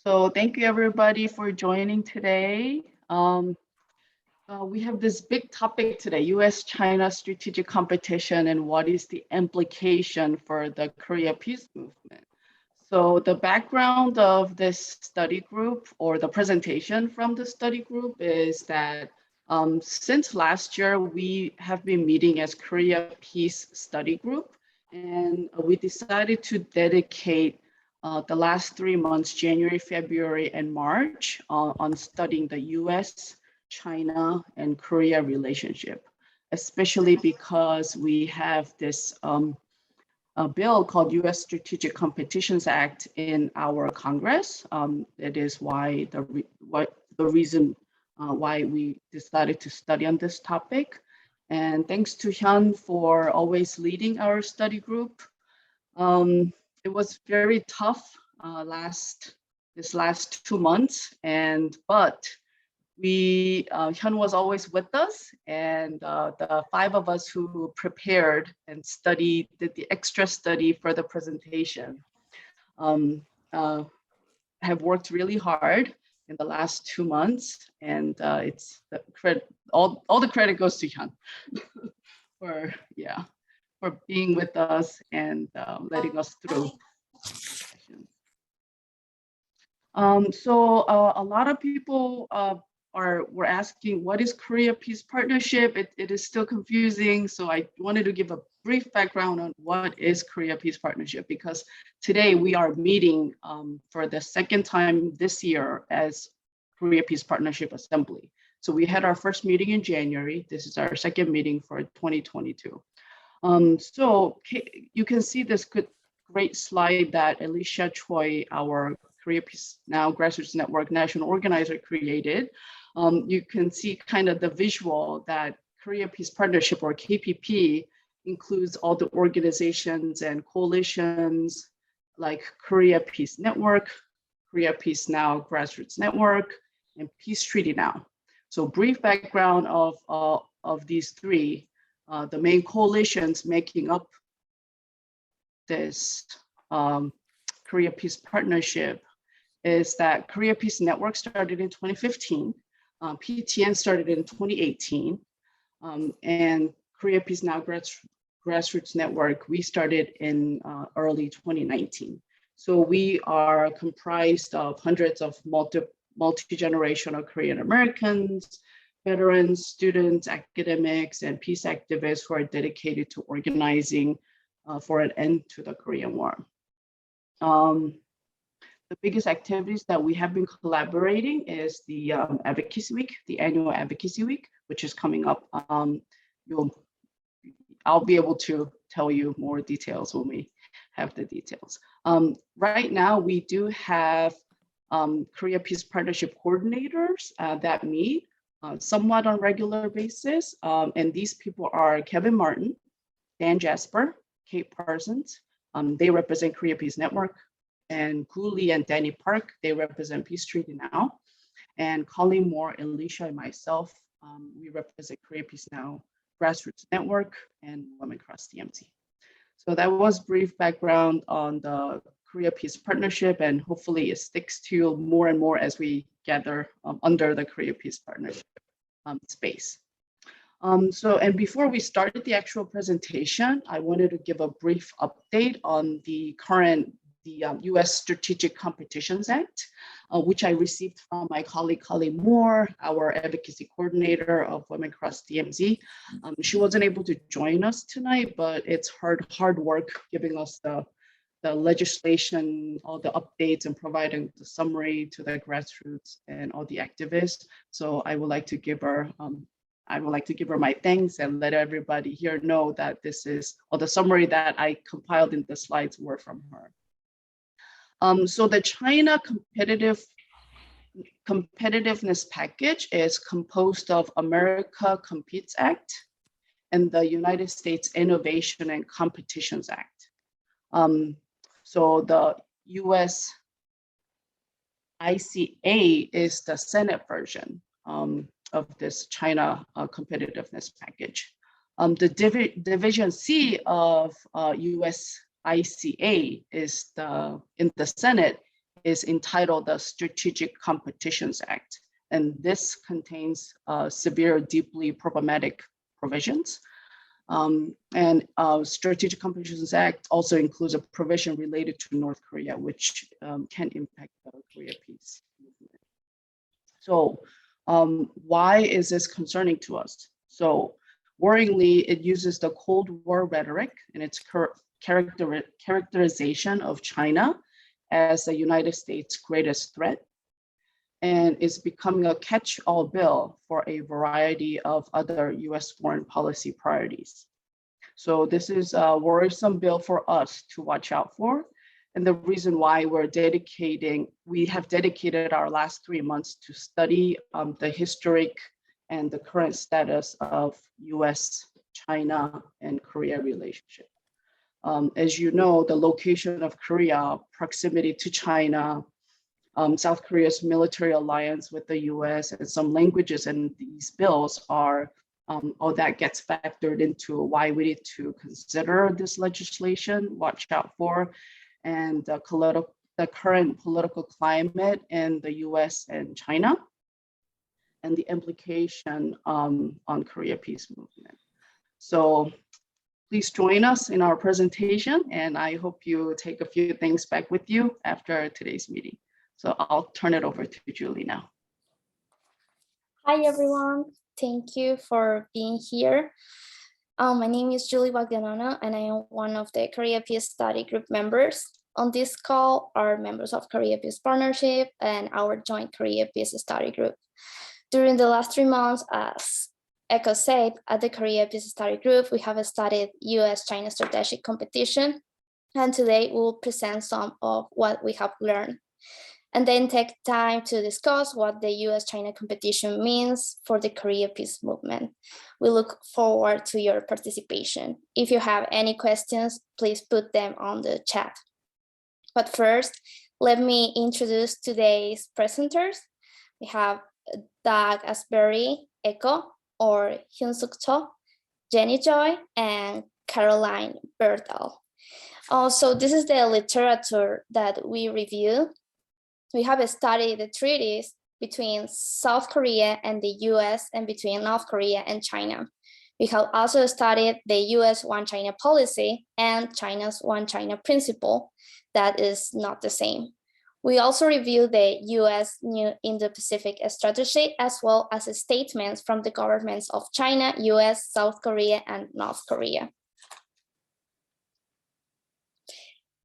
So thank you everybody for joining today. We have this big topic today, US-China strategic competition and what is the implication for the Korea peace movement. So the background of this study group or the presentation from the study group is that since last year, we have been meeting as Korea Peace Study Group, and we decided to dedicate the last 3 months, January, February, and March, on studying the US, China, and Korea relationship, especially because we have this a bill called U.S. Strategic Competitions Act in our Congress. It is why the reason why we decided to study on this topic. And thanks to Hyun for always leading our study group. It was very tough this last 2 months, but Hyun was always with us, and the 5 of us who prepared and did the extra study for the presentation, uh, have worked really hard in the last 2 months, and it's the credit, all the credit goes to Hyun for being with us and letting us through. So a lot of people were asking, what is Korea Peace Partnership? It is still confusing. So I wanted to give a brief background on what is Korea Peace Partnership, because today we are meeting for the second time this year as Korea Peace Partnership Assembly. So we had our first meeting in January. This is our second meeting for 2022. So you can see this great slide that Alicia Choi, our Korea Peace Now Grassroots Network national organizer, created. You can see kind of the visual that Korea Peace Partnership, or KPP, includes all the organizations and coalitions like Korea Peace Network, Korea Peace Now Grassroots Network, and Peace Treaty Now. So brief background of these three, the main coalitions making up this Korea Peace Partnership is that Korea Peace Network started in 2015, PTN started in 2018, and Korea Peace Now Grassroots Network, we started in early 2019. So we are comprised of hundreds of multi-generational Korean Americans, veterans, students, academics, and peace activists who are dedicated to organizing for an end to the Korean War. The biggest activities that we have been collaborating is the Advocacy Week, the annual Advocacy Week, which is coming up. I'll be able to tell you more details when we have the details. Right now, we do have Korea Peace Partnership coordinators that meet somewhat on a regular basis. And these people are Kevin Martin, Dan Jasper, Kate Parsons. They represent Korea Peace Network. And Gu Lee and Danny Park, they represent Peace Treaty Now. And Colleen Moore, Alicia, and myself, we represent Korea Peace Now Grassroots Network and Women Cross DMZ. So that was brief background on the Korea Peace Partnership, and hopefully it sticks to you more and more as we gather under the Korea Peace Partnership space. And before we started the actual presentation, I wanted to give a brief update on the U.S. Strategic Competitions Act, which I received from my colleague, Colleen Moore, our advocacy coordinator of Women Cross DMZ. She wasn't able to join us tonight, but it's hard work giving us the legislation, all the updates, and providing the summary to the grassroots and all the activists. So I would like to give her my thanks and let everybody here know that this is, or the summary that I compiled in the slides were from her. So the China Competitiveness Package is composed of America Competes Act and the United States Innovation and Competitions Act. So the US ICA is the Senate version of this China Competitiveness Package. The Division C of US ICA is in the Senate is entitled the Strategic Competitions Act. And this contains severe, deeply problematic provisions. Strategic Competitions Act also includes a provision related to North Korea, which can impact the Korea peace movement. So why is this concerning to us? So worryingly, it uses the Cold War rhetoric in its characterization of China as the United States' greatest threat, and is becoming a catch-all bill for a variety of other US foreign policy priorities. So this is a worrisome bill for us to watch out for. And the reason why we have dedicated our last 3 months to study the historic and the current status of US, China, and Korea relationship. As you know, the location of Korea, proximity to China, South Korea's military alliance with the US, and some languages in these bills are all that gets factored into why we need to consider this legislation, watch out for, and the current political climate in the US and China, and the implication on Korea peace movement. So please join us in our presentation, and I hope you take a few things back with you after today's meeting. So I'll turn it over to Julie now. Hi, everyone. Thank you for being here. My name is Julie Bogdanova, and I am one of the Korea Peace Study Group members. On this call are members of Korea Peace Partnership and our joint Korea Peace Study Group. During the last 3 months, as Echo said, at the Korea Peace Study Group, we have studied US-China strategic competition, and today we'll present some of what we have learned, and then take time to discuss what the US-China competition means for the Korea peace movement. We look forward to your participation. If you have any questions, please put them on the chat. But first, let me introduce today's presenters. We have Doug Asbury, Echo, or Hyun-Suk Cho, Jenny Joy, and Caroline Berdahl. Also, this is the literature that we review. We have studied the treaties between South Korea and the US and between North Korea and China. We have also studied the US One China policy and China's One China principle that is not the same. We also review the US New Indo-Pacific strategy, as well as statements from the governments of China, US, South Korea, and North Korea.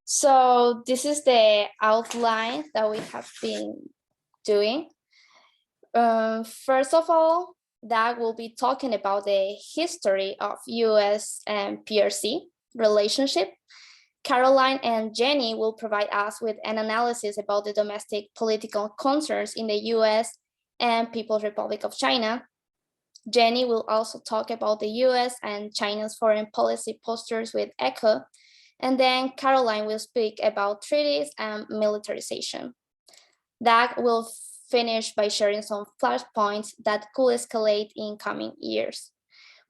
So this is the outline that we have been doing. First of all, Doug will be talking about the history of US and PRC relationship. Caroline and Jenny will provide us with an analysis about the domestic political concerns in the US and People's Republic of China. Jenny will also talk about the US and China's foreign policy postures with ECHO. And then Caroline will speak about treaties and militarization. Doug will finish by sharing some flashpoints that could escalate in coming years.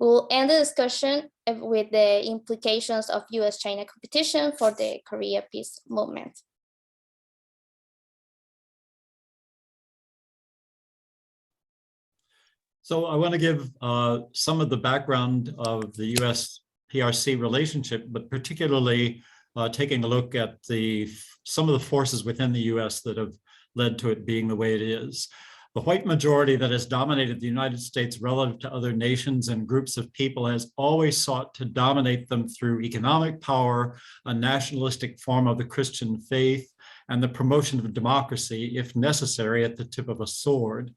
We will end the discussion with the implications of US-China competition for the Korea peace movement. So I want to give some of the background of the US-PRC relationship, but particularly taking a look at some of the forces within the US that have led to it being the way it is. The white majority that has dominated the United States relative to other nations and groups of people has always sought to dominate them through economic power, a nationalistic form of the Christian faith, and the promotion of democracy, if necessary, at the tip of a sword.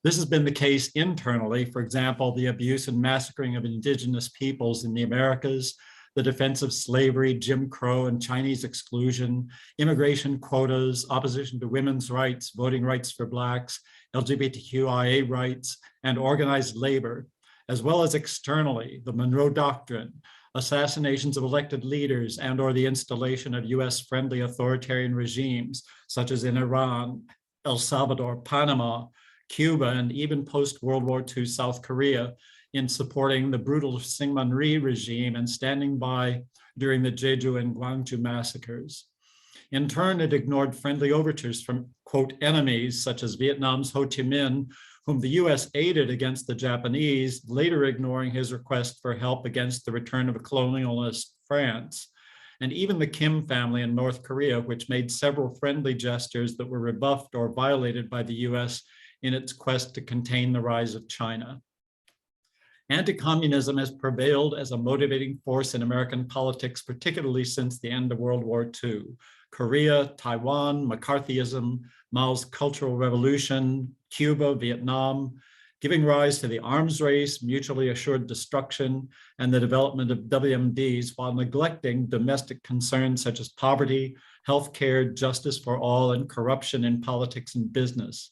This has been the case internally. For example, the abuse and massacring of indigenous peoples in the Americas, the defense of slavery, Jim Crow and Chinese exclusion, immigration quotas, opposition to women's rights, voting rights for Blacks, LGBTQIA rights, and organized labor, as well as externally, the Monroe Doctrine, assassinations of elected leaders and/or the installation of US-friendly authoritarian regimes, such as in Iran, El Salvador, Panama, Cuba, and even post-World War II South Korea, in supporting the brutal Syngman Rhee regime and standing by during the Jeju and Gwangju massacres. In turn, it ignored friendly overtures from, quote, enemies such as Vietnam's Ho Chi Minh, whom the US aided against the Japanese, later ignoring his request for help against the return of a colonialist France. And even the Kim family in North Korea, which made several friendly gestures that were rebuffed or violated by the US in its quest to contain the rise of China. Anti-communism has prevailed as a motivating force in American politics, particularly since the end of World War II. Korea, Taiwan, McCarthyism, Mao's Cultural Revolution, Cuba, Vietnam, giving rise to the arms race, mutually assured destruction, and the development of WMDs while neglecting domestic concerns such as poverty, healthcare, justice for all, and corruption in politics and business.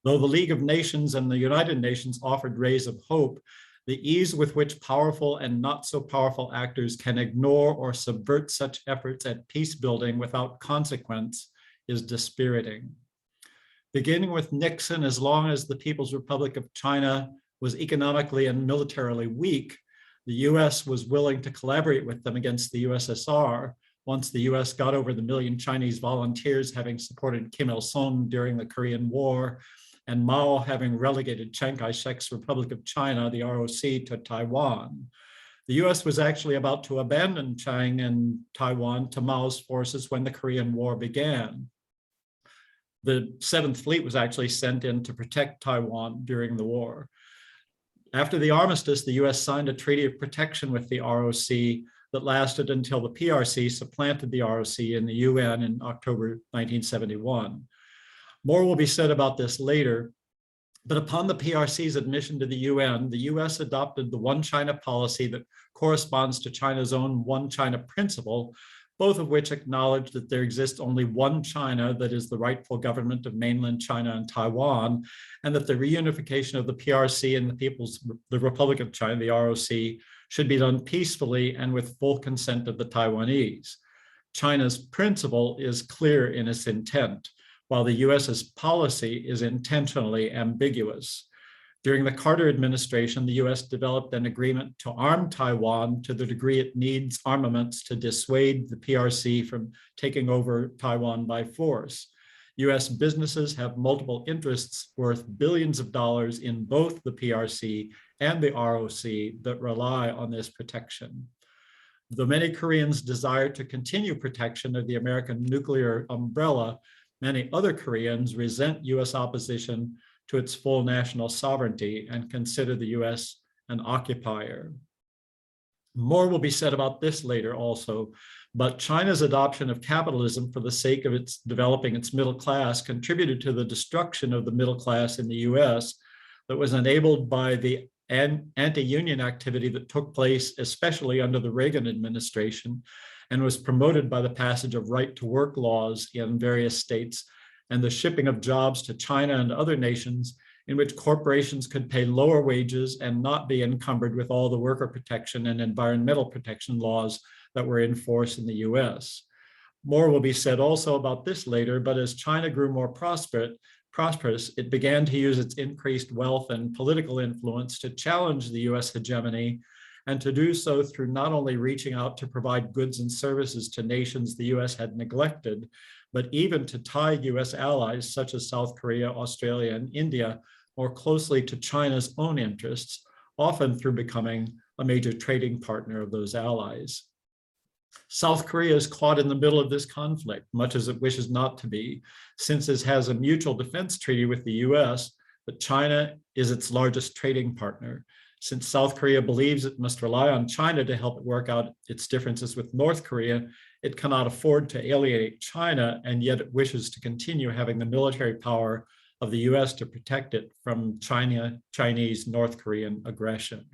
Though the League of Nations and the United Nations offered rays of hope, the ease with which powerful and not so powerful actors can ignore or subvert such efforts at peace building without consequence is dispiriting. Beginning with Nixon, as long as the People's Republic of China was economically and militarily weak, the US was willing to collaborate with them against the USSR once the US got over the 1 million Chinese volunteers having supported Kim Il-sung during the Korean War, and Mao having relegated Chiang Kai-shek's Republic of China, the ROC, to Taiwan. The US was actually about to abandon Chiang and Taiwan to Mao's forces when the Korean War began. The 7th Fleet was actually sent in to protect Taiwan during the war. After the armistice, the US signed a treaty of protection with the ROC that lasted until the PRC supplanted the ROC in the UN in October 1971. More will be said about this later, but upon the PRC's admission to the UN, the US adopted the One China policy that corresponds to China's own One China principle, both of which acknowledge that there exists only one China that is the rightful government of mainland China and Taiwan, and that the reunification of the PRC and the Republic of China, the ROC, should be done peacefully and with full consent of the Taiwanese. China's principle is clear in its intent, while the US's policy is intentionally ambiguous. During the Carter administration, the US developed an agreement to arm Taiwan to the degree it needs armaments to dissuade the PRC from taking over Taiwan by force. US businesses have multiple interests worth billions of dollars in both the PRC and the ROC that rely on this protection. Though many Koreans desire to continue protection of the American nuclear umbrella, many other Koreans resent US opposition to its full national sovereignty and consider the US an occupier. More will be said about this later also, but China's adoption of capitalism for the sake of its developing its middle class contributed to the destruction of the middle class in the US that was enabled by the anti-union activity that took place, especially under the Reagan administration, and was promoted by the passage of right-to-work laws in various states and the shipping of jobs to China and other nations in which corporations could pay lower wages and not be encumbered with all the worker protection and environmental protection laws that were in force in the US. More will be said also about this later, but as China grew more prosperous, it began to use its increased wealth and political influence to challenge the US hegemony, and to do so through not only reaching out to provide goods and services to nations the US had neglected, but even to tie US allies such as South Korea, Australia, and India more closely to China's own interests, often through becoming a major trading partner of those allies. South Korea is caught in the middle of this conflict, much as it wishes not to be, since it has a mutual defense treaty with the US, but China is its largest trading partner. Since South Korea believes it must rely on China to help it work out its differences with North Korea, it cannot afford to alienate China, and yet it wishes to continue having the military power of the US to protect it from Chinese North Korean aggression.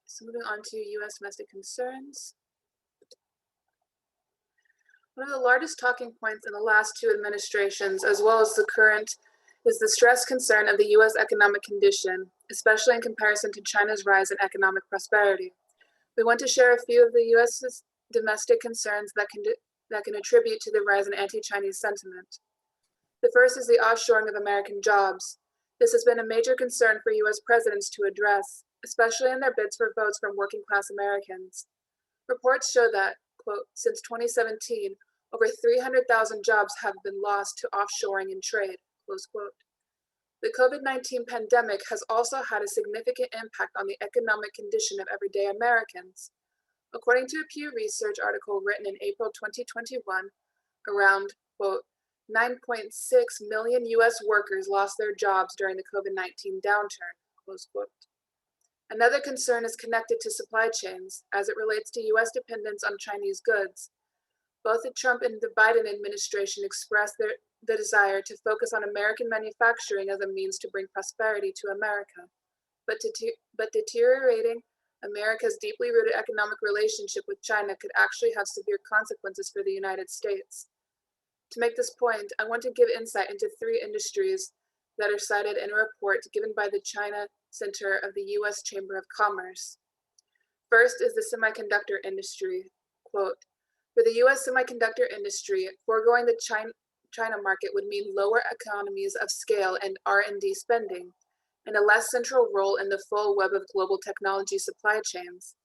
So moving on to US domestic concerns. One of the largest talking points in the last two administrations, as well as the current, is the stress concern of the US economic condition, especially in comparison to China's rise in economic prosperity. We want to share a few of the US's domestic concerns that that can attribute to the rise in anti-Chinese sentiment. The first is the offshoring of American jobs. This has been a major concern for US presidents to address, especially in their bids for votes from working-class Americans. Reports show that, quote, since 2017, over 300,000 jobs have been lost to offshoring and trade, close quote. The COVID-19 pandemic has also had a significant impact on the economic condition of everyday Americans. According to a Pew Research article written in April 2021, around, quote, 9.6 million US workers lost their jobs during the COVID-19 downturn, close quote. Another concern is connected to supply chains as it relates to US dependence on Chinese goods. Both the Trump and the Biden administration expressed the desire to focus on American manufacturing as a means to bring prosperity to America. But deteriorating America's deeply rooted economic relationship with China could actually have severe consequences for the United States. To make this point, I want to give insight into 3 industries that are cited in a report given by the China Center of the US Chamber of Commerce. First is the semiconductor industry. Quote, for the US semiconductor industry, foregoing the China market would mean lower economies of scale and R&D spending, and a less central role in the full web of global technology supply chains.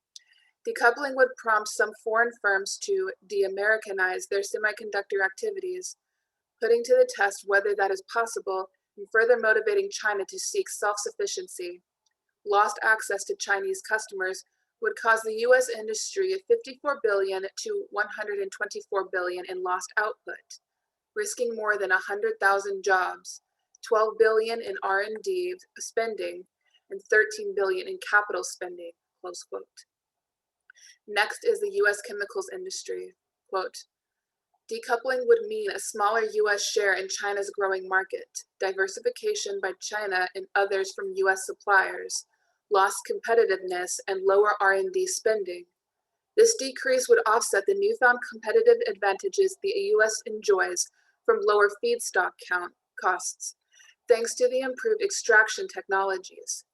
Decoupling would prompt some foreign firms to de-Americanize their semiconductor activities, putting to the test whether that is possible and further motivating China to seek self-sufficiency. Lost access to Chinese customers would cause the US industry $54 billion to $124 billion in lost output, risking more than 100,000 jobs, $12 billion in R&D spending, and $13 billion in capital spending, close quote. Next is the US chemicals industry. Quote, decoupling would mean a smaller US share in China's growing market, diversification by China and others from US suppliers, lost competitiveness, and lower R&D spending. This decrease would offset the newfound competitive advantages the US enjoys from lower feedstock costs, thanks to the improved extraction technologies.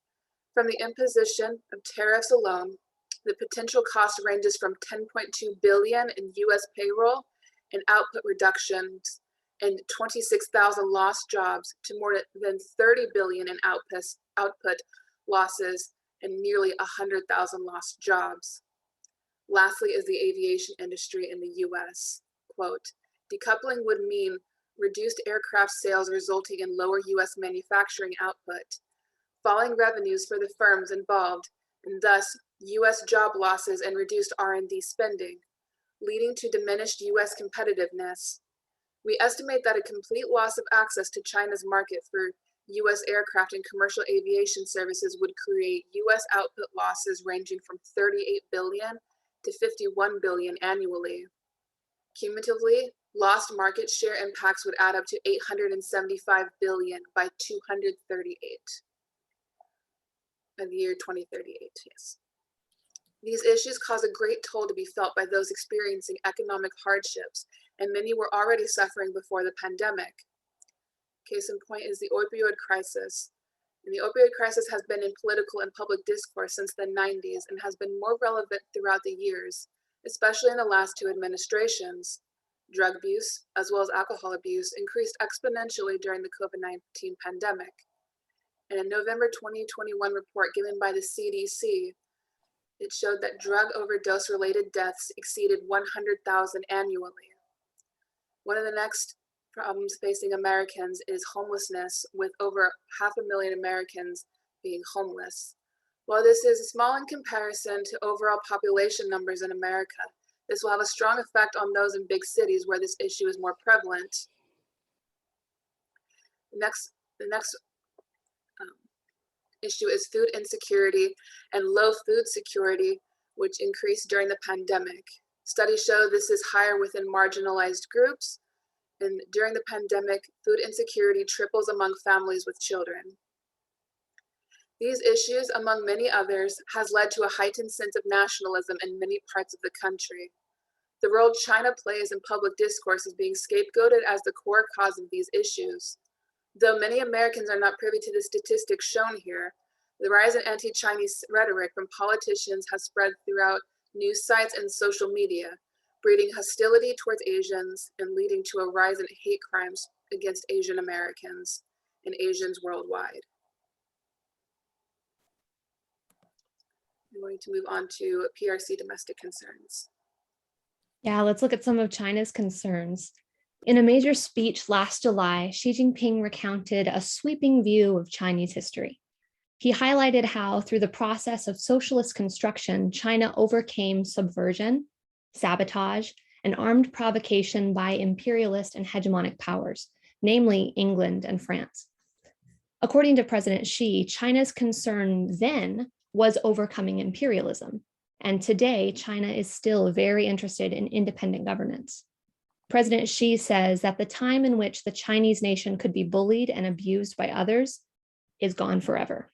From the imposition of tariffs alone, the potential cost ranges from $10.2 billion in US payroll and output reductions and 26,000 lost jobs to more than 30 billion in output losses and nearly 100,000 lost jobs. Lastly is the aviation industry in the US. Quote, decoupling would mean reduced aircraft sales resulting in lower US manufacturing output, falling revenues for the firms involved, and thus US job losses and reduced R&D spending, leading to diminished US competitiveness. We estimate that a complete loss of access to China's market for US aircraft and commercial aviation services would create US output losses ranging from 38 billion to 51 billion annually. Cumulatively, lost market share impacts would add up to 875 billion by 2038. In the year 2038, yes. These issues cause a great toll to be felt by those experiencing economic hardships, and many were already suffering before the pandemic. Case in point is the opioid crisis. And the opioid crisis has been in political and public discourse since the 90s and has been more relevant throughout the years, especially in the last 2 administrations. Drug abuse, as well as alcohol abuse, increased exponentially during the COVID-19 pandemic. In a November 2021 report given by the CDC, it showed that drug overdose related deaths exceeded 100,000 annually. One of the next problems facing Americans is homelessness, with over 500,000 Americans being homeless. While this is small in comparison to overall population numbers in America, this will have a strong effect on those in big cities where this issue is more prevalent. The next issue is food insecurity and low food security, which increased during the pandemic. Studies show this is higher within marginalized groups, and during the pandemic, food insecurity triples among families with children. These issues, among many others, has led to a heightened sense of nationalism in many parts of the country. The role China plays in public discourse is being scapegoated as the core cause of these issues. Though many Americans are not privy to the statistics shown here, the rise in anti-Chinese rhetoric from politicians has spread throughout news sites and social media, breeding hostility towards Asians and leading to a rise in hate crimes against Asian Americans and Asians worldwide. I'm going to move on to PRC domestic concerns. Yeah, let's look at some of China's concerns. In a major speech last July, Xi Jinping recounted a sweeping view of Chinese history. He highlighted how, through the process of socialist construction, China overcame subversion, sabotage, and armed provocation by imperialist and hegemonic powers, namely England and France. According to President Xi, China's concern then was overcoming imperialism, and today China is still very interested in independent governance. President Xi says that the time in which the Chinese nation could be bullied and abused by others is gone forever.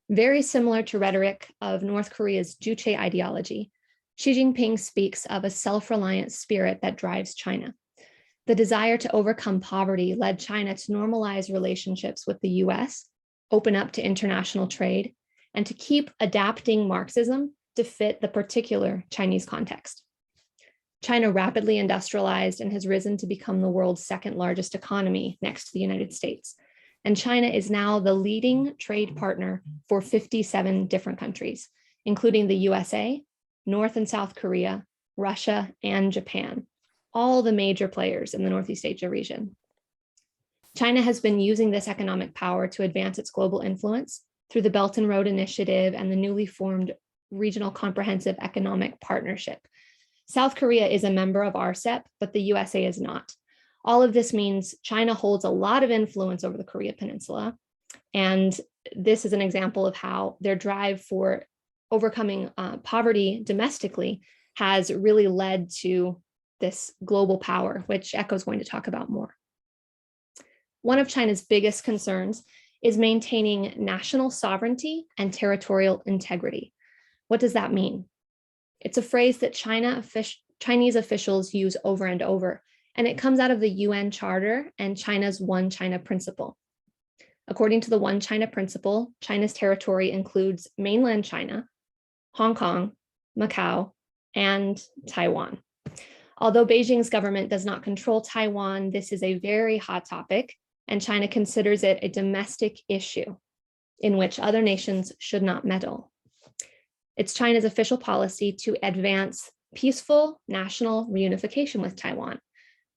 Very similar to rhetoric of North Korea's Juche ideology, Xi Jinping speaks of a self-reliant spirit that drives China. The desire to overcome poverty led China to normalize relationships with the US, open up to international trade, and to keep adapting Marxism to fit the particular Chinese context. China rapidly industrialized and has risen to become the world's second largest economy next to the United States. And China is now the leading trade partner for 57 different countries, including the USA, North and South Korea, Russia, and Japan, all the major players in the Northeast Asia region. China has been using this economic power to advance its global influence through the Belt and Road Initiative and the newly formed Regional Comprehensive Economic Partnership. South Korea is a member of RCEP, but the USA is not. All of this means China holds a lot of influence over the Korea Peninsula. And this is an example of how their drive for overcoming poverty domestically has really led to this global power, which Echo is going to talk about more. One of China's biggest concerns is maintaining national sovereignty and territorial integrity. What does that mean? It's a phrase that Chinese officials use over and over, and it comes out of the UN Charter and China's One China principle. According to the One China principle, China's territory includes mainland China, Hong Kong, Macau, and Taiwan. Although Beijing's government does not control Taiwan, this is a very hot topic, and China considers it a domestic issue in which other nations should not meddle. It's China's official policy to advance peaceful national reunification with Taiwan,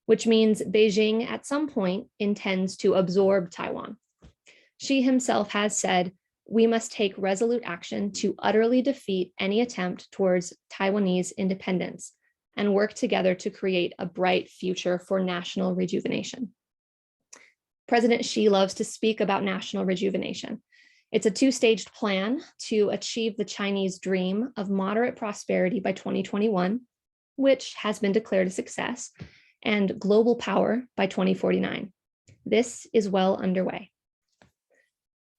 which means Beijing at some point intends to absorb Taiwan. Xi himself has said, we must take resolute action to utterly defeat any attempt towards Taiwanese independence and work together to create a bright future for national rejuvenation. President Xi loves to speak about national rejuvenation. It's a two-staged plan to achieve the Chinese dream of moderate prosperity by 2021, which has been declared a success, and global power by 2049. This is well underway.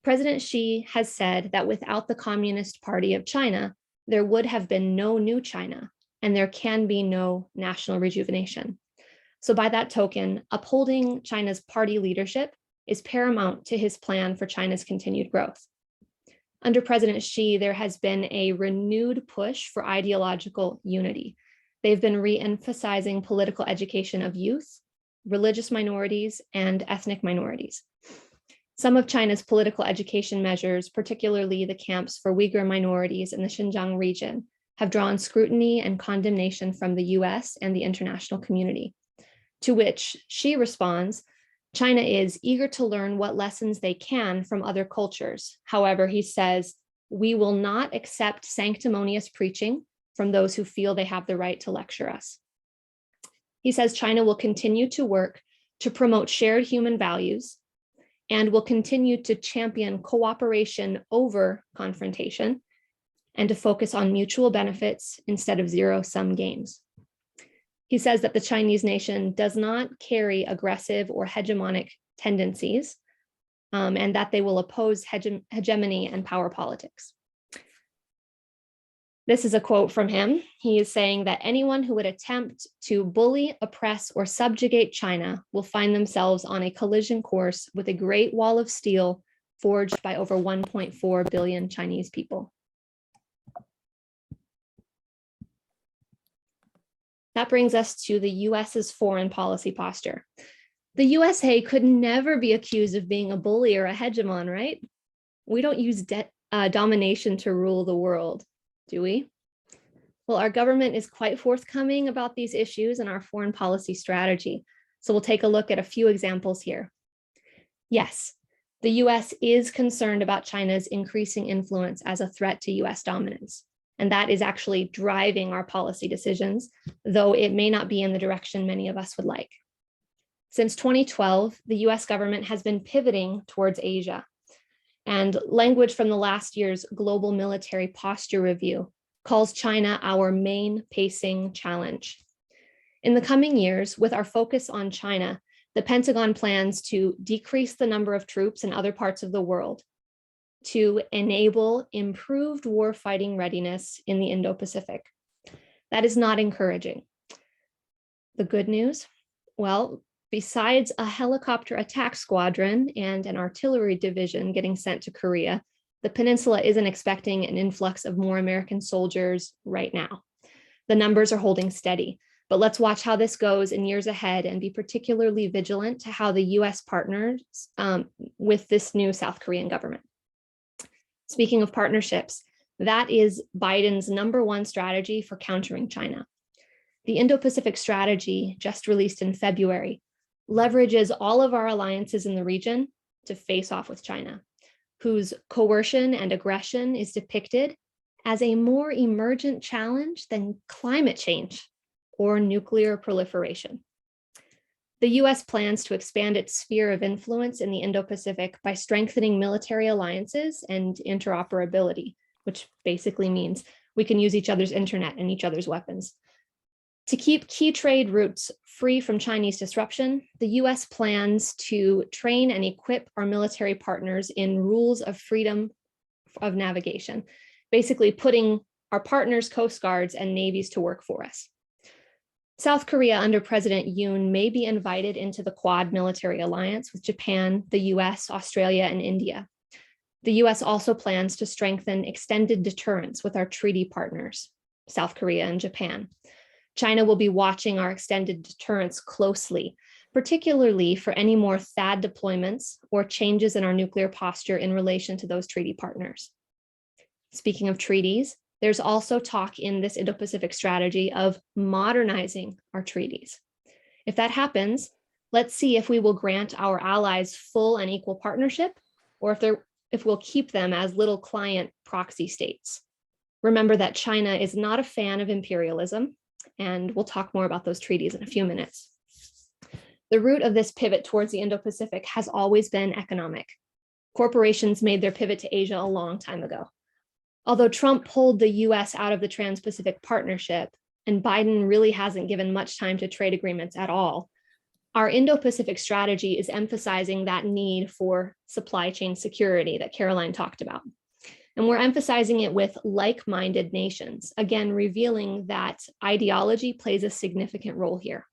President Xi has said that without the Communist Party of China, there would have been no new China, and there can be no national rejuvenation. So by that token, upholding China's party leadership is paramount to his plan for China's continued growth. Under President Xi, there has been a renewed push for ideological unity. They've been re-emphasizing political education of youth, religious minorities, and ethnic minorities. Some of China's political education measures, particularly the camps for Uyghur minorities in the Xinjiang region, have drawn scrutiny and condemnation from the US and the international community. To which Xi responds, China is eager to learn what lessons they can from other cultures. However, he says, we will not accept sanctimonious preaching from those who feel they have the right to lecture us. He says China will continue to work to promote shared human values and will continue to champion cooperation over confrontation and to focus on mutual benefits instead of zero-sum games. He says that the Chinese nation does not carry aggressive or hegemonic tendencies, and that they will oppose hegemony and power politics. This is a quote from him. He is saying that anyone who would attempt to bully, oppress, or subjugate China will find themselves on a collision course with a great wall of steel forged by over 1.4 billion Chinese people. That brings us to the US's foreign policy posture. The USA could never be accused of being a bully or a hegemon, right? We don't use domination to rule the world, do we? Well, our government is quite forthcoming about these issues in our foreign policy strategy. So we'll take a look at a few examples here. Yes, the US is concerned about China's increasing influence as a threat to US dominance. And that is actually driving our policy decisions, though it may not be in the direction many of us would like. Since 2012, the US government has been pivoting towards Asia. And language from the last year's Global Military Posture Review calls China our main pacing challenge. In the coming years, with our focus on China, the Pentagon plans to decrease the number of troops in other parts of the world to enable improved warfighting readiness in the Indo-Pacific. That is not encouraging. The good news? Well, besides a helicopter attack squadron and an artillery division getting sent to Korea, the peninsula isn't expecting an influx of more American soldiers right now. The numbers are holding steady, but let's watch how this goes in years ahead and be particularly vigilant to how the US partners with this new South Korean government. Speaking of partnerships, that is Biden's #1 strategy for countering China. The Indo-Pacific strategy, just released in February, leverages all of our alliances in the region to face off with China, whose coercion and aggression is depicted as a more emergent challenge than climate change or nuclear proliferation. The US plans to expand its sphere of influence in the Indo-Pacific by strengthening military alliances and interoperability, which basically means we can use each other's internet and each other's weapons. To keep key trade routes free from Chinese disruption, the US plans to train and equip our military partners in rules of freedom of navigation, basically putting our partners' coast guards and navies to work for us. South Korea under President Yoon may be invited into the Quad military alliance with Japan, the US, Australia, and India. The US also plans to strengthen extended deterrence with our treaty partners, South Korea and Japan. China will be watching our extended deterrence closely, particularly for any more THAAD deployments or changes in our nuclear posture in relation to those treaty partners. Speaking of treaties, there's also talk in this Indo-Pacific strategy of modernizing our treaties. If that happens, let's see if we will grant our allies full and equal partnership, or if we'll keep them as little client proxy states. Remember that China is not a fan of imperialism, and we'll talk more about those treaties in a few minutes. The root of this pivot towards the Indo-Pacific has always been economic. Corporations made their pivot to Asia a long time ago. Although Trump pulled the US out of the Trans-Pacific Partnership, and Biden really hasn't given much time to trade agreements at all, our Indo-Pacific strategy is emphasizing that need for supply chain security that Caroline talked about. And we're emphasizing it with like-minded nations, again, revealing that ideology plays a significant role here.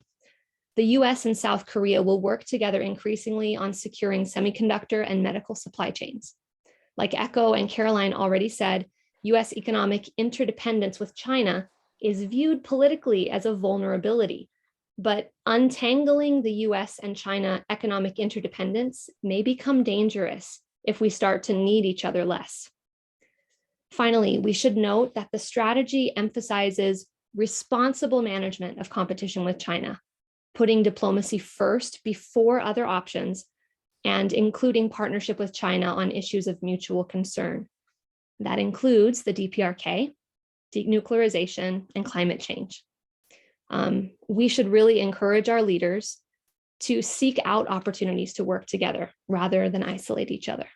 The US and South Korea will work together increasingly on securing semiconductor and medical supply chains. Like Echo and Caroline already said, US economic interdependence with China is viewed politically as a vulnerability, but untangling the US and China economic interdependence may become dangerous if we start to need each other less. Finally, we should note that the strategy emphasizes responsible management of competition with China, putting diplomacy first before other options, and including partnership with China on issues of mutual concern. That includes the DPRK, denuclearization, and climate change. We should really encourage our leaders to seek out opportunities to work together rather than isolate each other.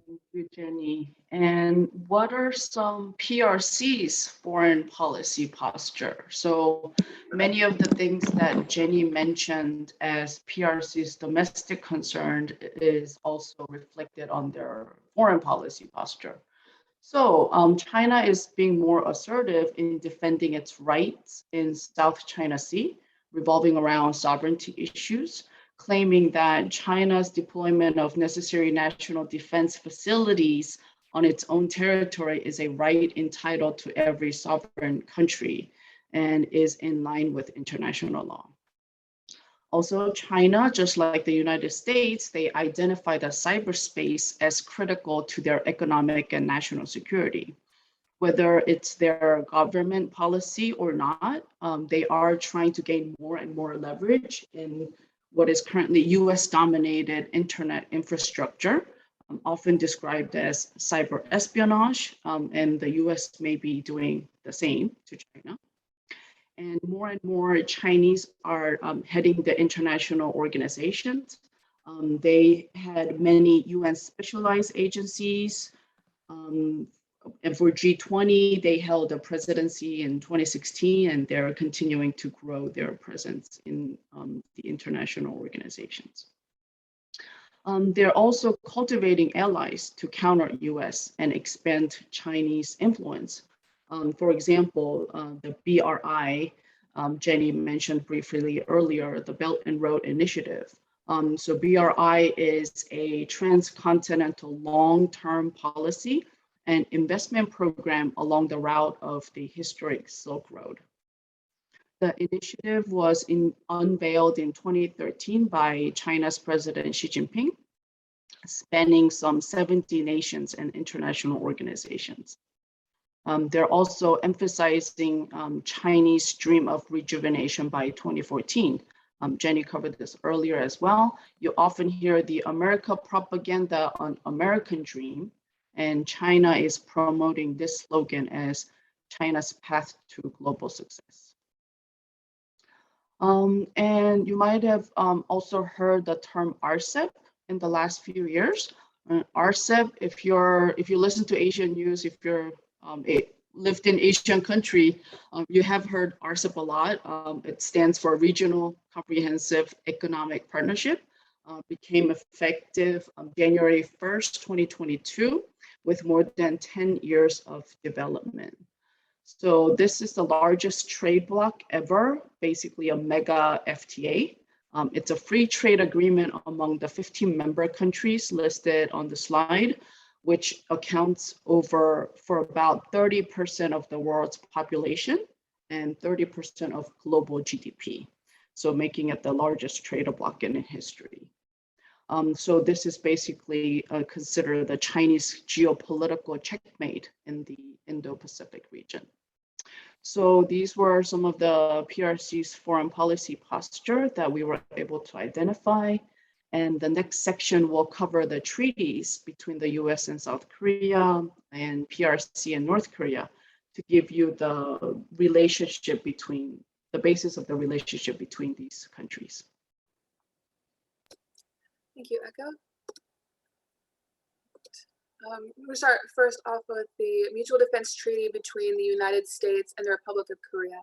Thank you, Jenny. And what are some PRC's foreign policy posture? So many of the things that Jenny mentioned as PRC's domestic concern is also reflected on their foreign policy posture. So China is being more assertive in defending its rights in South China Sea, revolving around sovereignty issues, claiming that China's deployment of necessary national defense facilities on its own territory is a right entitled to every sovereign country and is in line with international law. Also, China, just like the United States, they identify the cyberspace as critical to their economic and national security. Whether it's their government policy or not, they are trying to gain more and more leverage in what is currently US-dominated internet infrastructure, often described as cyber espionage, and the US may be doing the same to China. And more Chinese are heading the international organizations. They had many UN specialized agencies. And for G20, they held a presidency in 2016, and they're continuing to grow their presence in the international organizations. They're also cultivating allies to counter US and expand Chinese influence. For example, the BRI, Jenny mentioned briefly earlier, the Belt and Road Initiative. So BRI is a transcontinental long-term policy and investment program along the route of the historic Silk Road. The initiative was unveiled in 2013 by China's President Xi Jinping, spanning some 70 nations and international organizations. They're also emphasizing Chinese dream of rejuvenation by 2014. Jenny covered this earlier as well. You often hear the America propaganda on American dream, and China is promoting this slogan as China's path to global success. And you might have also heard the term RCEP in the last few years. RCEP, if you listen to Asian news, if you're lived in Asian country, you have heard RCEP a lot. It stands for Regional Comprehensive Economic Partnership. Became effective January 1st, 2022, with more than 10 years of development. So this is the largest trade bloc ever, basically a mega FTA. It's a free trade agreement among the 15 member countries listed on the slide, which accounts for about 30% of the world's population and 30% of global GDP. So making it the largest trade bloc in history. So this is basically considered the Chinese geopolitical checkmate in the Indo-Pacific region. So these were some of the PRC's foreign policy posture that we were able to identify. And the next section will cover the treaties between the US and South Korea and PRC and North Korea to give you the relationship between, the basis of the relationship between these countries. Thank you, Echo. We'll start first off with the Mutual Defense Treaty between the United States and the Republic of Korea.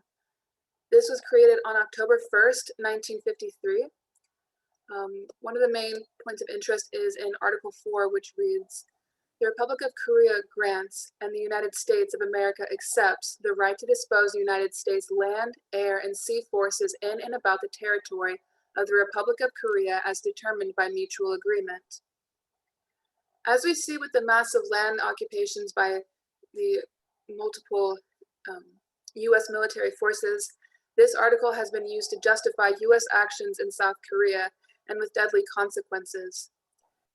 This was created on October 1st, 1953. One of the main points of interest is in Article 4, which reads, "The Republic of Korea grants and the United States of America accepts the right to dispose the United States land, air, and sea forces in and about the territory of the Republic of Korea as determined by mutual agreement." As we see with the massive land occupations by the multiple US military forces, this article has been used to justify US actions in South Korea and with deadly consequences.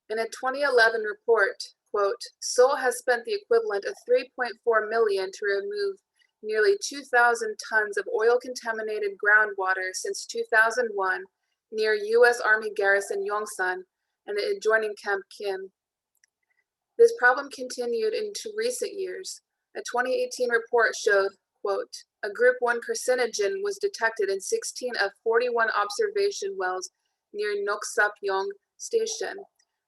In a 2011 report, quote, "Seoul has spent the equivalent of 3.4 million to remove nearly 2,000 tons of oil-contaminated groundwater since 2001 near US Army garrison Yongsan and the adjoining Camp Kim. This problem continued into recent years. A 2018 report showed, quote, "A Group 1 carcinogen was detected in 16 of 41 observation wells near Noksapyong Station,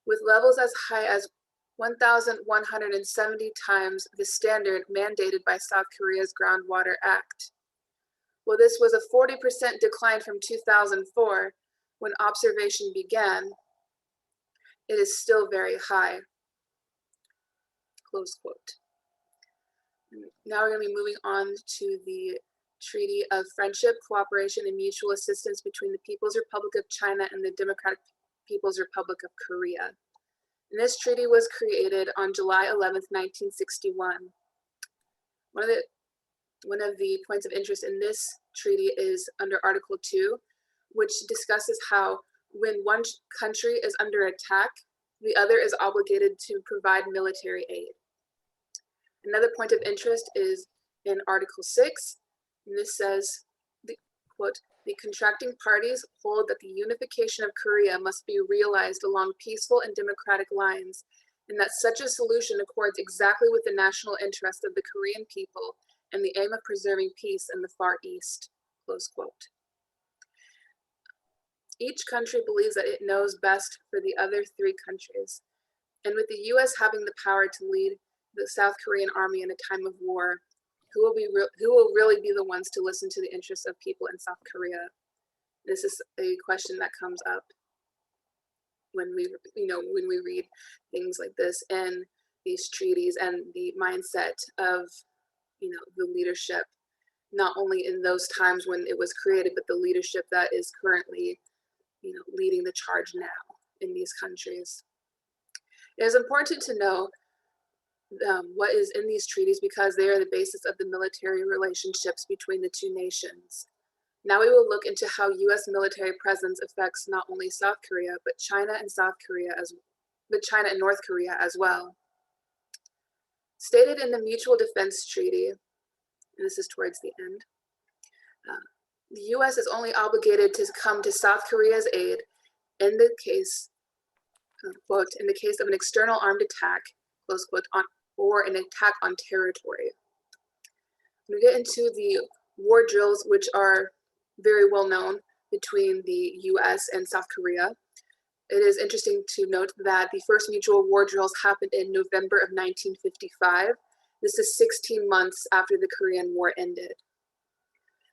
with levels as high as 1,170 times the standard mandated by South Korea's Groundwater Act." Well, this was a 40% decline from 2004, when observation began. It is still very high. Close quote. Now we're going to be moving on to the Treaty of Friendship, Cooperation, and Mutual Assistance between the People's Republic of China and the Democratic People's Republic of Korea. And this treaty was created on July 11th, 1961. One of the points of interest in this treaty is under Article 2, which discusses how when one country is under attack, the other is obligated to provide military aid. Another point of interest is in Article 6, and this says, quote, "The contracting parties hold that the unification of Korea must be realized along peaceful and democratic lines, and that such a solution accords exactly with the national interest of the Korean people and the aim of preserving peace in the Far East," close quote. Each country believes that it knows best for the other three countries. And with the US having the power to lead the South Korean army in a time of war, who will really be the ones to listen to the interests of people in South Korea? This is a question that comes up when we read things like this and these treaties and the mindset of, the leadership, not only in those times when it was created, but the leadership that is currently, leading the charge now in these countries. It is important to know what is in these treaties because they are the basis of the military relationships between the two nations. Now we will look into how US military presence affects not only South Korea, but China and North Korea as well. Stated in the Mutual Defense Treaty, and this is towards the end, the US is only obligated to come to South Korea's aid in the case, quote, "in the case of an external armed attack," close quote, or an attack on territory. We get into the war drills, which are very well known between the US and South Korea. It is interesting to note that the first mutual war drills happened in November of 1955. This is 16 months after the Korean War ended.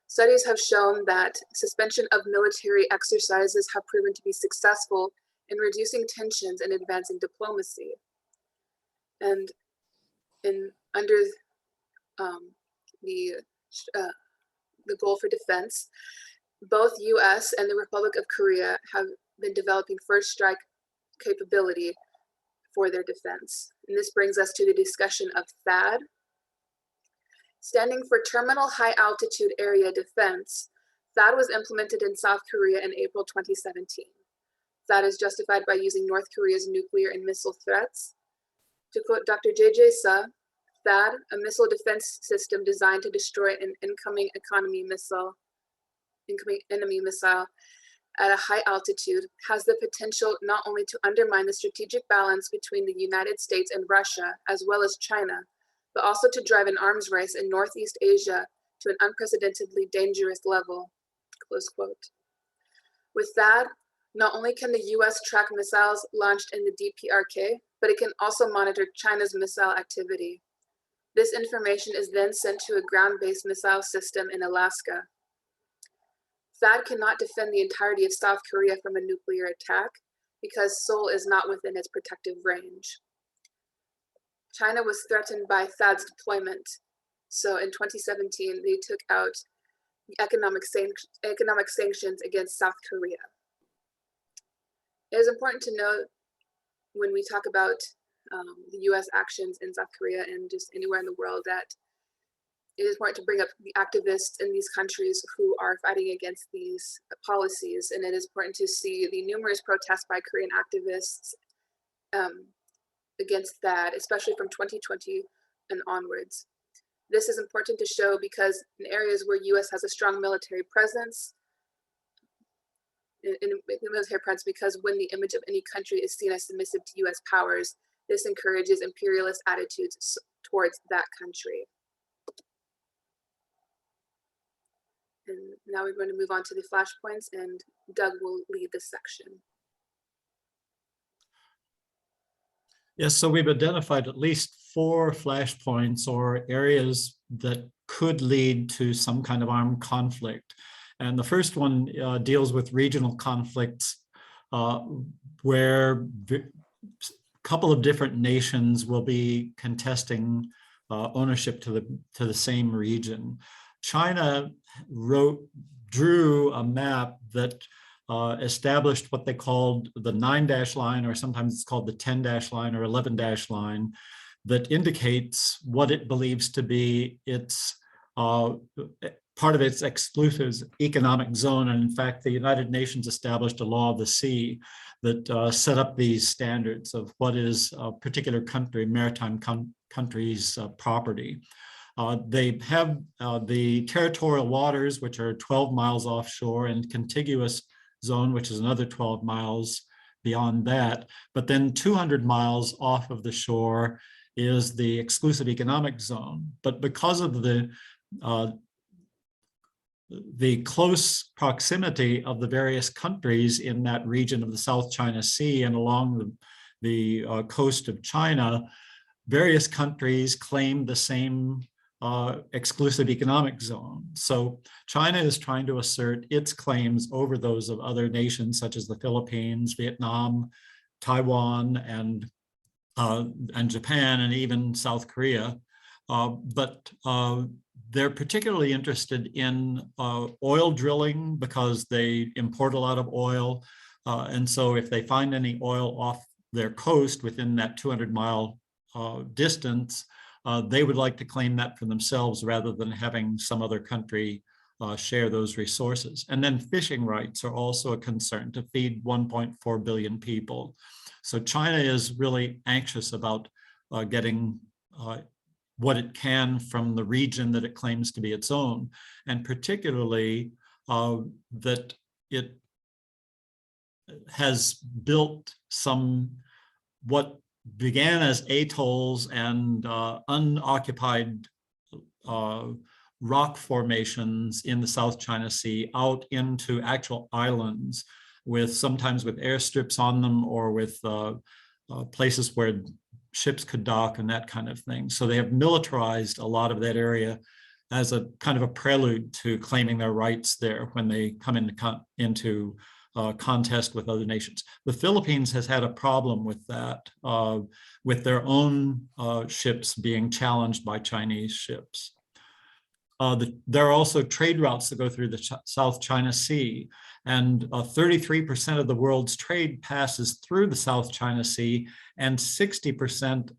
Studies have shown that suspension of military exercises have proven to be successful in reducing tensions and advancing diplomacy. And under the goal for defense, both US and the Republic of Korea have been developing first strike capability for their defense. And this brings us to the discussion of THAAD. Standing for Terminal High Altitude Area Defense, THAAD was implemented in South Korea in April 2017. THAAD is justified by using North Korea's nuclear and missile threats. To quote Dr. J.J. Suh, THAAD, a missile defense system designed to destroy an incoming enemy missile at a high altitude, has the potential not only to undermine the strategic balance between the United States and Russia, as well as China, but also to drive an arms race in Northeast Asia to an unprecedentedly dangerous level, close quote. With that, not only can the US track missiles launched in the DPRK, but it can also monitor China's missile activity. This information is then sent to a ground-based missile system in Alaska. THAAD cannot defend the entirety of South Korea from a nuclear attack because Seoul is not within its protective range. China was threatened by THAAD's deployment. So in 2017, they took out economic sanctions against South Korea. It is important to note when we talk about the US actions in South Korea and just anywhere in the world that it is important to bring up the activists in these countries who are fighting against these policies. And it is important to see the numerous protests by Korean activists against that, especially from 2020 and onwards. This is important to show because in areas where US has a strong military presence, because when the image of any country is seen as submissive to US powers, this encourages imperialist attitudes towards that country. And now we're going to move on to the flashpoints, and Doug will lead this section. Yes, so we've identified at least 4 flashpoints or areas that could lead to some kind of armed conflict. And the first one deals with regional conflicts where a couple of different nations will be contesting ownership to the same region. China drew a map that established what they called the 9-line, or sometimes it's called the 10-line or 11-line, that indicates what it believes to be its part of its exclusive economic zone. And in fact, the United Nations established a law of the sea that set up these standards of what is a particular country, maritime country's property. They have the territorial waters, which are 12 miles offshore, and contiguous zone, which is another 12 miles beyond that. But then 200 miles off of the shore is the exclusive economic zone. But because of the close proximity of the various countries in that region of the South China Sea and along the coast of China, various countries claim the same exclusive economic zone. So China is trying to assert its claims over those of other nations such as the Philippines, Vietnam, Taiwan, and Japan, and even South Korea. But they're particularly interested in oil drilling because they import a lot of oil. And so if they find any oil off their coast within that 200-mile distance, they would like to claim that for themselves rather than having some other country share those resources. And then fishing rights are also a concern to feed 1.4 billion people. So China is really anxious about getting what it can from the region that it claims to be its own, and particularly that it has built some what began as atolls and unoccupied rock formations in the South China Sea out into actual islands, with sometimes with airstrips on them or with places where ships could dock and that kind of thing. So they have militarized a lot of that area as a kind of a prelude to claiming their rights there when they come into contest with other nations. The Philippines has had a problem with that, with their own ships being challenged by Chinese ships. There are also trade routes that go through the South China Sea, and 33% of the world's trade passes through the South China Sea, and 60%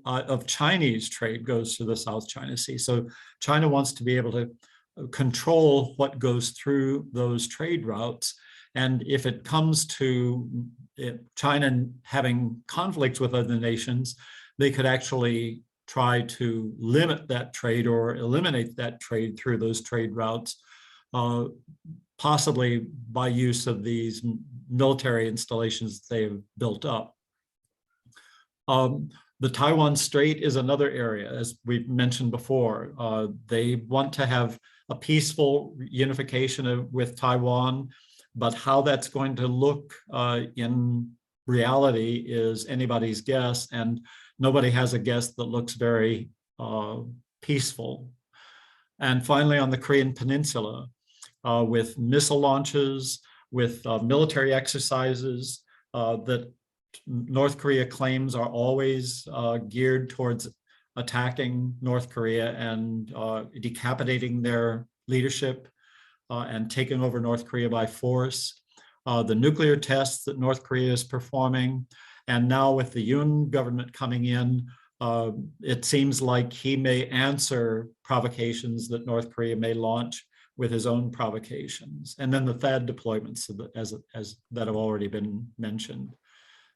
of Chinese trade goes to the South China Sea. So China wants to be able to control what goes through those trade routes. And if it comes to China having conflicts with other nations, they could actually try to limit that trade or eliminate that trade through those trade routes, possibly by use of these military installations they've built up. The Taiwan Strait is another area, as we've mentioned before. They want to have a peaceful unification with Taiwan, but how that's going to look in reality is anybody's guess, and nobody has a guess that looks very peaceful. And finally, on the Korean Peninsula, with missile launches, with military exercises that North Korea claims are always geared towards attacking North Korea and decapitating their leadership and taking over North Korea by force. The nuclear tests that North Korea is performing, and now with the Yoon government coming in, it seems like he may answer provocations that North Korea may launch with his own provocations. And then the THAAD deployments as that have already been mentioned.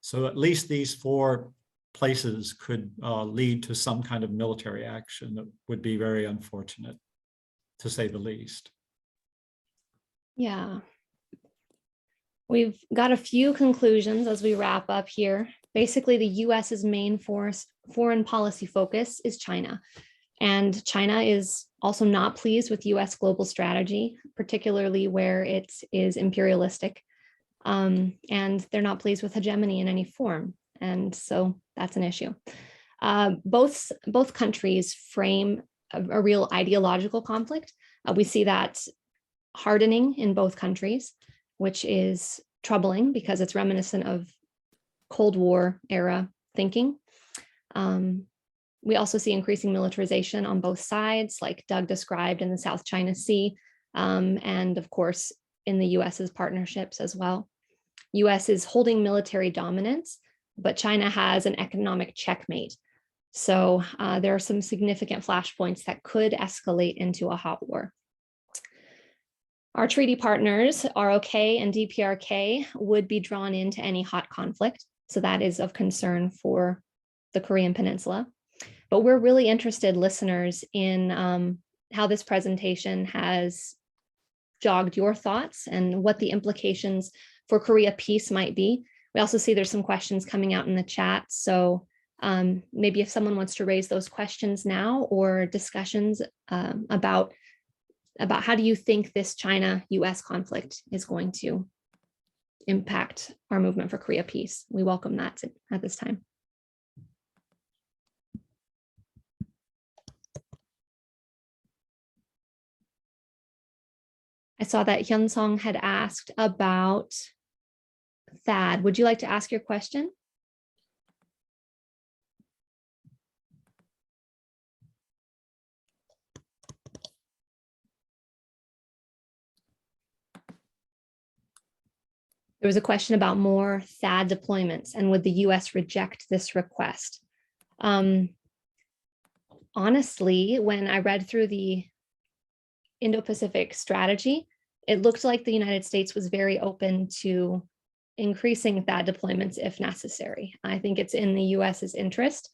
So at least these four places could lead to some kind of military action that would be very unfortunate, to say the least. Yeah. We've got a few conclusions as we wrap up here. Basically, the US's main foreign policy focus is China. And China is also not pleased with US global strategy, particularly where it is imperialistic. And they're not pleased with hegemony in any form. And so that's an issue. Both countries frame a real ideological conflict. We see that hardening in both countries, which is troubling because it's reminiscent of Cold War era thinking. We also see increasing militarization on both sides, like Doug described in the South China Sea. And of course, in the US's partnerships as well. US is holding military dominance, but China has an economic checkmate. So there are some significant flashpoints that could escalate into a hot war. Our treaty partners, ROK and DPRK, would be drawn into any hot conflict. So that is of concern for the Korean Peninsula. But we're really interested, listeners, in how this presentation has jogged your thoughts and what the implications for Korea peace might be. We also see there's some questions coming out in the chat. So maybe if someone wants to raise those questions now, or discussions about how do you think this China-US conflict is going to impact our movement for Korea peace, we welcome that at this time. I saw that Hyun Song had asked about THAAD. Would you like to ask your question? There was a question about more THAAD deployments and would the US reject this request? Honestly, when I read through the Indo-Pacific strategy, it looked like the United States was very open to increasing THAAD deployments if necessary. I think it's in the US's interest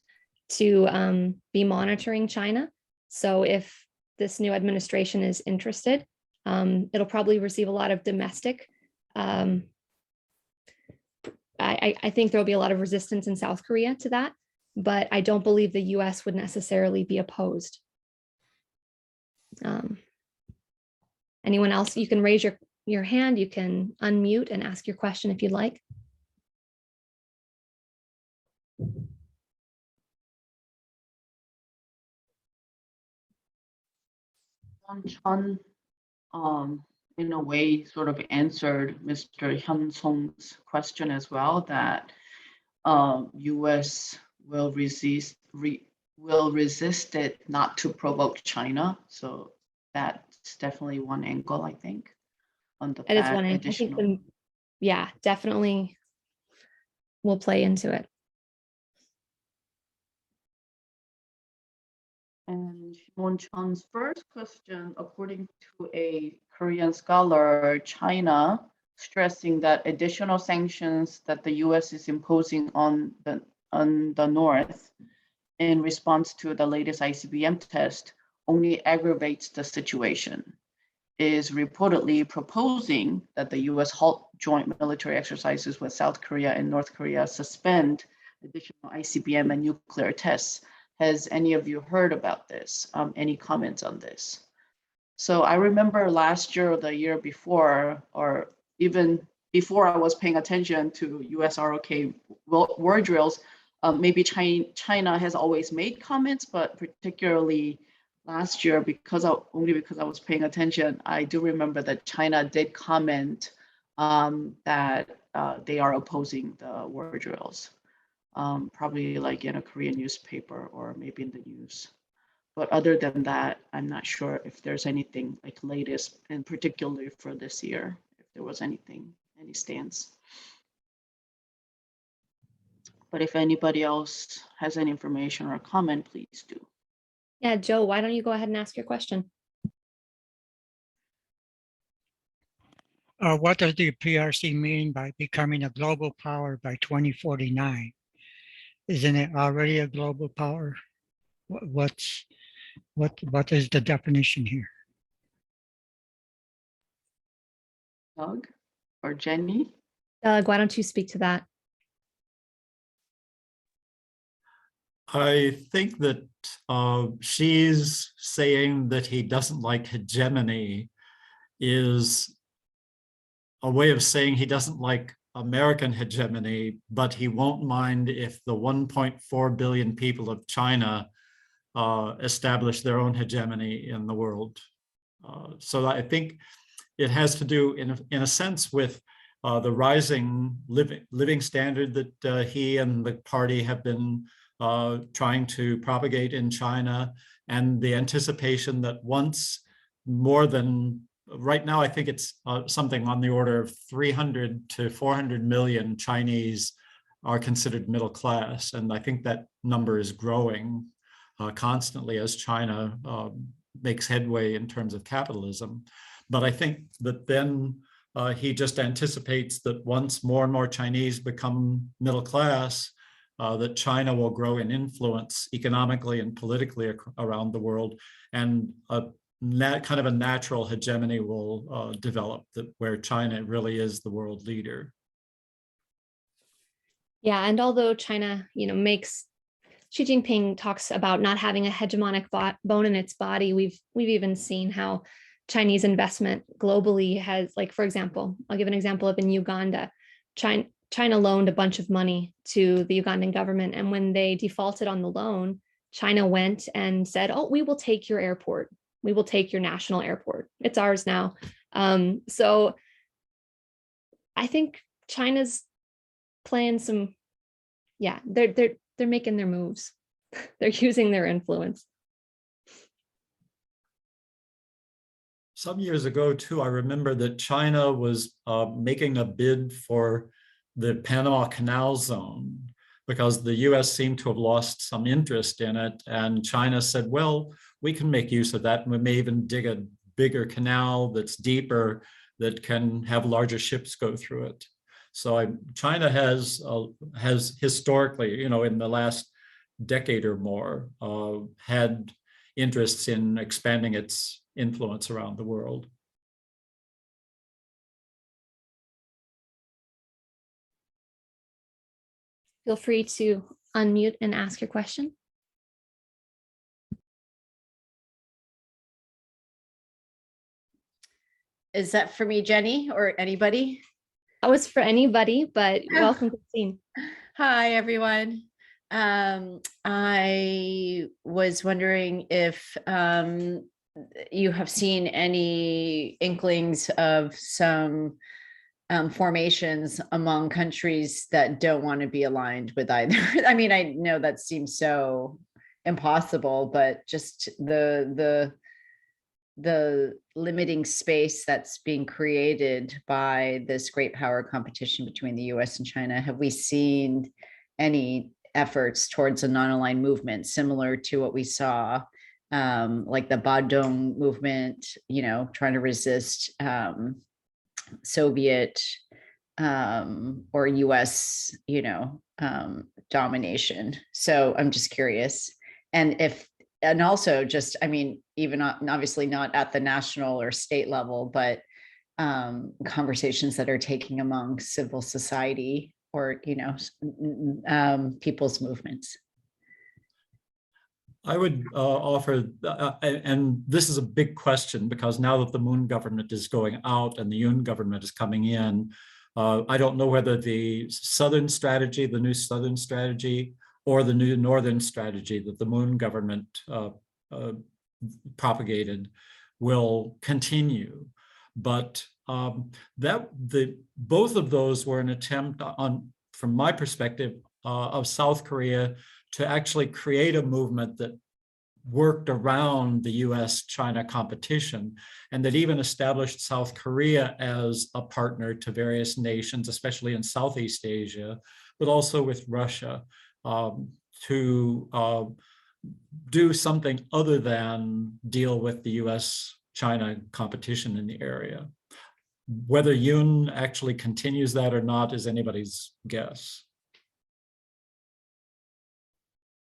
to be monitoring China. So if this new administration is interested, it'll probably receive a lot of domestic. I think there'll be a lot of resistance in South Korea to that, but I don't believe the US would necessarily be opposed. Anyone else? You can raise your hand, you can unmute and ask your question if you'd like. Chun, in a way, sort of answered Mr. Hyun Song's question as well, that U.S. will resist it not to provoke China. So that's definitely one angle, I think, on the That is one angle. I think yeah, definitely will play into it. And Shimon Chun's first question, according to a Korean scholar, China stressing that additional sanctions that the U.S. is imposing on the North in response to the latest ICBM test only aggravates the situation, is reportedly proposing that the U.S. halt joint military exercises with South Korea and North Korea, suspend additional ICBM and nuclear tests. Has any of you heard about this? Any comments on this? So I remember last year or the year before, or even before I was paying attention to US ROK war drills, maybe China has always made comments, but particularly last year, only because I was paying attention, I do remember that China did comment that they are opposing the war drills. Probably like in a Korean newspaper or maybe in the news. But other than that, I'm not sure if there's anything like latest, and particularly for this year, if there was anything, any stance. But if anybody else has any information or comment, please do. Yeah, Joe, why don't you go ahead and ask your question? What does the PRC mean by becoming a global power by 2049? Isn't it already a global power? What is the definition here? Doug or Jenny? Doug, why don't you speak to that? I think that she's saying that he doesn't like hegemony is a way of saying he doesn't like American hegemony, but he won't mind if the 1.4 billion people of China establish their own hegemony in the world. So I think it has to do, in a sense, with the rising living standard that he and the party have been trying to propagate in China, and the anticipation that once more than right now, I think it's something on the order of 300 to 400 million Chinese are considered middle class. And I think that number is growing constantly as China makes headway in terms of capitalism. But I think that then he just anticipates that once more and more Chinese become middle class, that China will grow in influence economically and politically around the world, and kind of a natural hegemony will develop, where China really is the world leader. Yeah, and although China, makes Xi Jinping talks about not having a hegemonic bone in its body, we've even seen how Chinese investment globally has, like, for example, I'll give an example of in Uganda. China loaned a bunch of money to the Ugandan government, and when they defaulted on the loan, China went and said, "Oh, we will take your airport. We will take your national airport. It's ours now." So I think China's playing some, they're making their moves. They're using their influence. Some years ago, too, I remember that China was making a bid for the Panama Canal Zone because the US seemed to have lost some interest in it. And China said, well, we can make use of that. And we may even dig a bigger canal that's deeper that can have larger ships go through it. So China has historically, in the last decade or more, had interests in expanding its influence around the world. Feel free to unmute and ask your question. Is that for me, Jenny, or anybody? That was for anybody, but welcome, Christine. Hi, everyone. I was wondering if you have seen any inklings of some formations among countries that don't want to be aligned with either. I mean, I know that seems so impossible, but just the limiting space that's being created by this great power competition between the US and China. Have we seen any efforts towards a non-aligned movement similar to what we saw, like the Badong movement, trying to resist Soviet or US, domination? So I'm just curious. And also just, I mean, even obviously not at the national or state level, but conversations that are taking among civil society or, people's movements. I would offer, and this is a big question because now that the Moon government is going out and the Yoon government is coming in, I don't know whether the Southern strategy, the new Southern strategy, or the new Northern strategy that the Moon government propagated will continue. But both of those were an attempt on, from my perspective, of South Korea to actually create a movement that worked around the US-China competition, and that even established South Korea as a partner to various nations, especially in Southeast Asia, but also with Russia, to do something other than deal with the US-China competition in the area. Whether Yoon actually continues that or not is anybody's guess.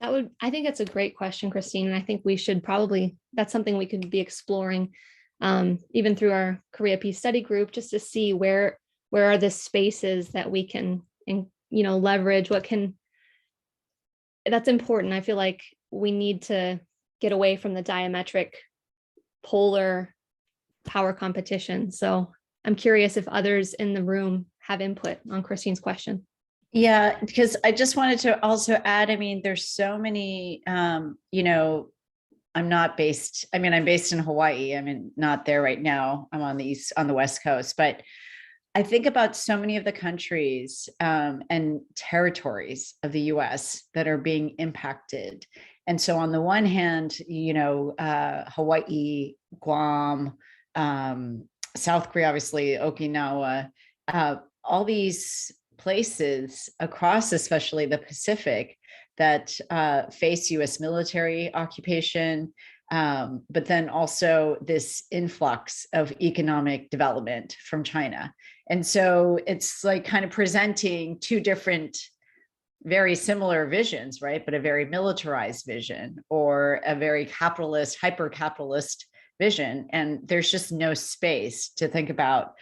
I think that's a great question, Christine. And I think we should that's something we could be exploring, even through our Korea Peace Study Group, just to see where are the spaces that we can, leverage, that's important. I feel like we need to get away from the diametric polar power competition. So I'm curious if others in the room have input on Christine's question. Yeah, because I just wanted to also add, I mean, there's so many, I'm based in Hawaii. I mean, not there right now. I'm on the West Coast, but I think about so many of the countries and territories of the US that are being impacted. And so on the one hand, Hawaii, Guam, South Korea, obviously, Okinawa, all these places across, especially the Pacific, that face US military occupation, but then also this influx of economic development from China. And so it's like kind of presenting two different, very similar visions, right? But a very militarized vision or a very capitalist, hyper-capitalist vision. And there's just no space to think about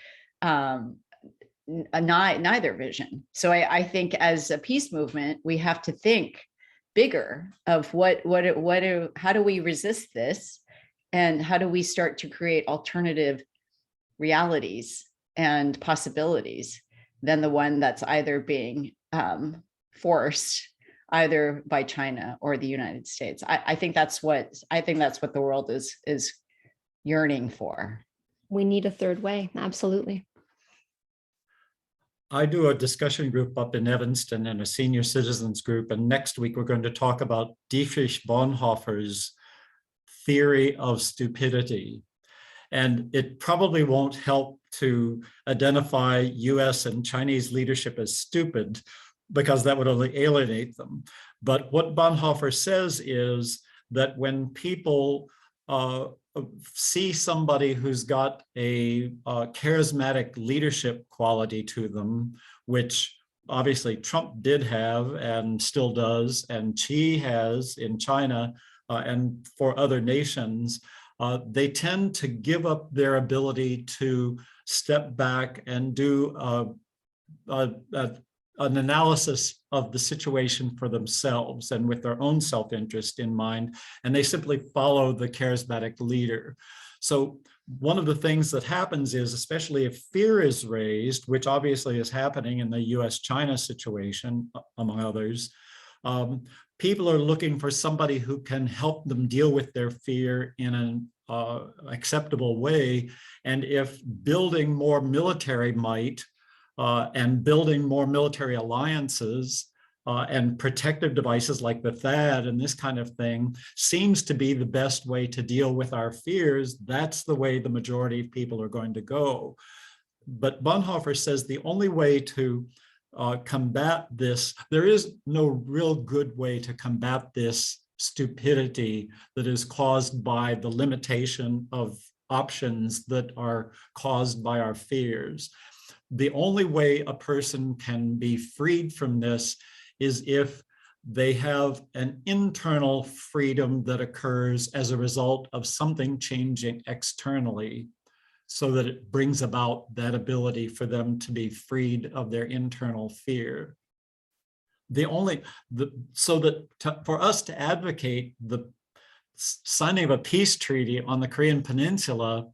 neither vision. So I think as a peace movement, we have to think bigger of how do we resist this, and how do we start to create alternative realities and possibilities than the one that's either being forced either by China or the United States. I think that's what the world is yearning for. We need a third way. Absolutely. I do a discussion group up in Evanston and a senior citizens group. And next week, we're going to talk about Dietrich Bonhoeffer's theory of stupidity. And it probably won't help to identify US and Chinese leadership as stupid, because that would only alienate them. But what Bonhoeffer says is that when people see somebody who's got a charismatic leadership quality to them, which obviously Trump did have and still does, and Xi has in China and for other nations, they tend to give up their ability to step back and do an analysis of the situation for themselves and with their own self-interest in mind, and they simply follow the charismatic leader. So one of the things that happens is, especially if fear is raised, which obviously is happening in the US-China situation, among others, people are looking for somebody who can help them deal with their fear in an acceptable way. And if building more military might and building more military alliances and protective devices like the THAAD and this kind of thing seems to be the best way to deal with our fears, that's the way the majority of people are going to go. But Bonhoeffer says the only way to combat this, there is no real good way to combat this stupidity that is caused by the limitation of options that are caused by our fears. The only way a person can be freed from this is if they have an internal freedom that occurs as a result of something changing externally, so that it brings about that ability for them to be freed of their internal fear. For us to advocate the signing of a peace treaty on the Korean Peninsula,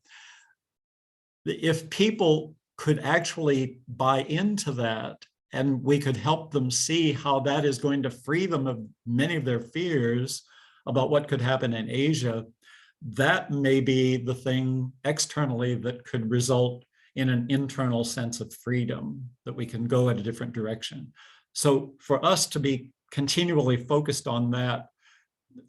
if people could actually buy into that, and we could help them see how that is going to free them of many of their fears about what could happen in Asia, that may be the thing externally that could result in an internal sense of freedom, that we can go in a different direction. So for us to be continually focused on that,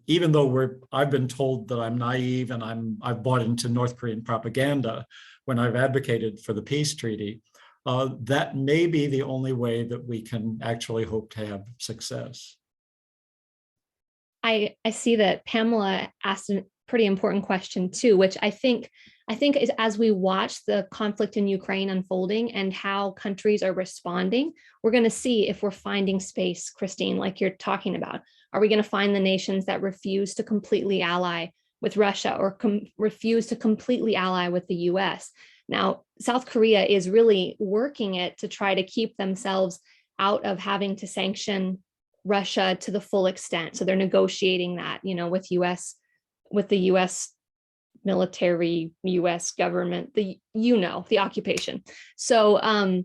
even though I've been told that I'm naive and I've bought into North Korean propaganda when I've advocated for the peace treaty, that may be the only way that we can actually hope to have success. I see that Pamela asked a pretty important question too, which I think is, as we watch the conflict in Ukraine unfolding and how countries are responding, we're going to see if we're finding space, Christine, like you're talking about. Are we going to find the nations that refuse to completely ally with Russia or refuse to completely ally with the US? Now, South Korea is really working it to try to keep themselves out of having to sanction Russia to the full extent. So they're negotiating that, with the US military, US government, the occupation. So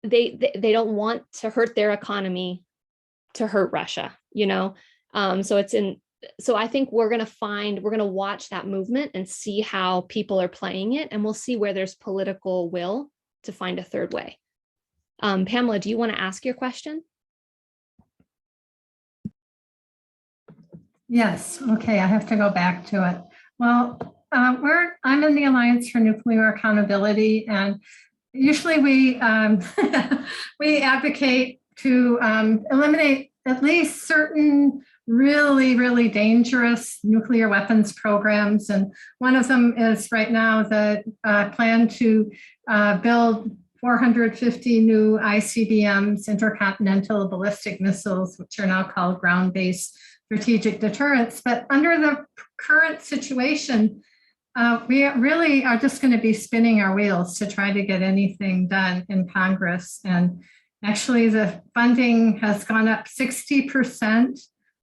they don't want to hurt their economy to hurt Russia, so I think we're going to watch that movement and see how people are playing it, and we'll see where there's political will to find a third way. Pamela, do you want to ask your question? Yes. Okay. I have to go back to it. Well, I'm in the Alliance for Nuclear Accountability, and usually we we advocate to eliminate at least certain really dangerous nuclear weapons programs. And one of them is right now the plan to build 450 new ICBMs, intercontinental ballistic missiles, which are now called ground-based strategic deterrence. But under the current situation, we really are just going to be spinning our wheels to try to get anything done in Congress. And actually, the funding has gone up 60%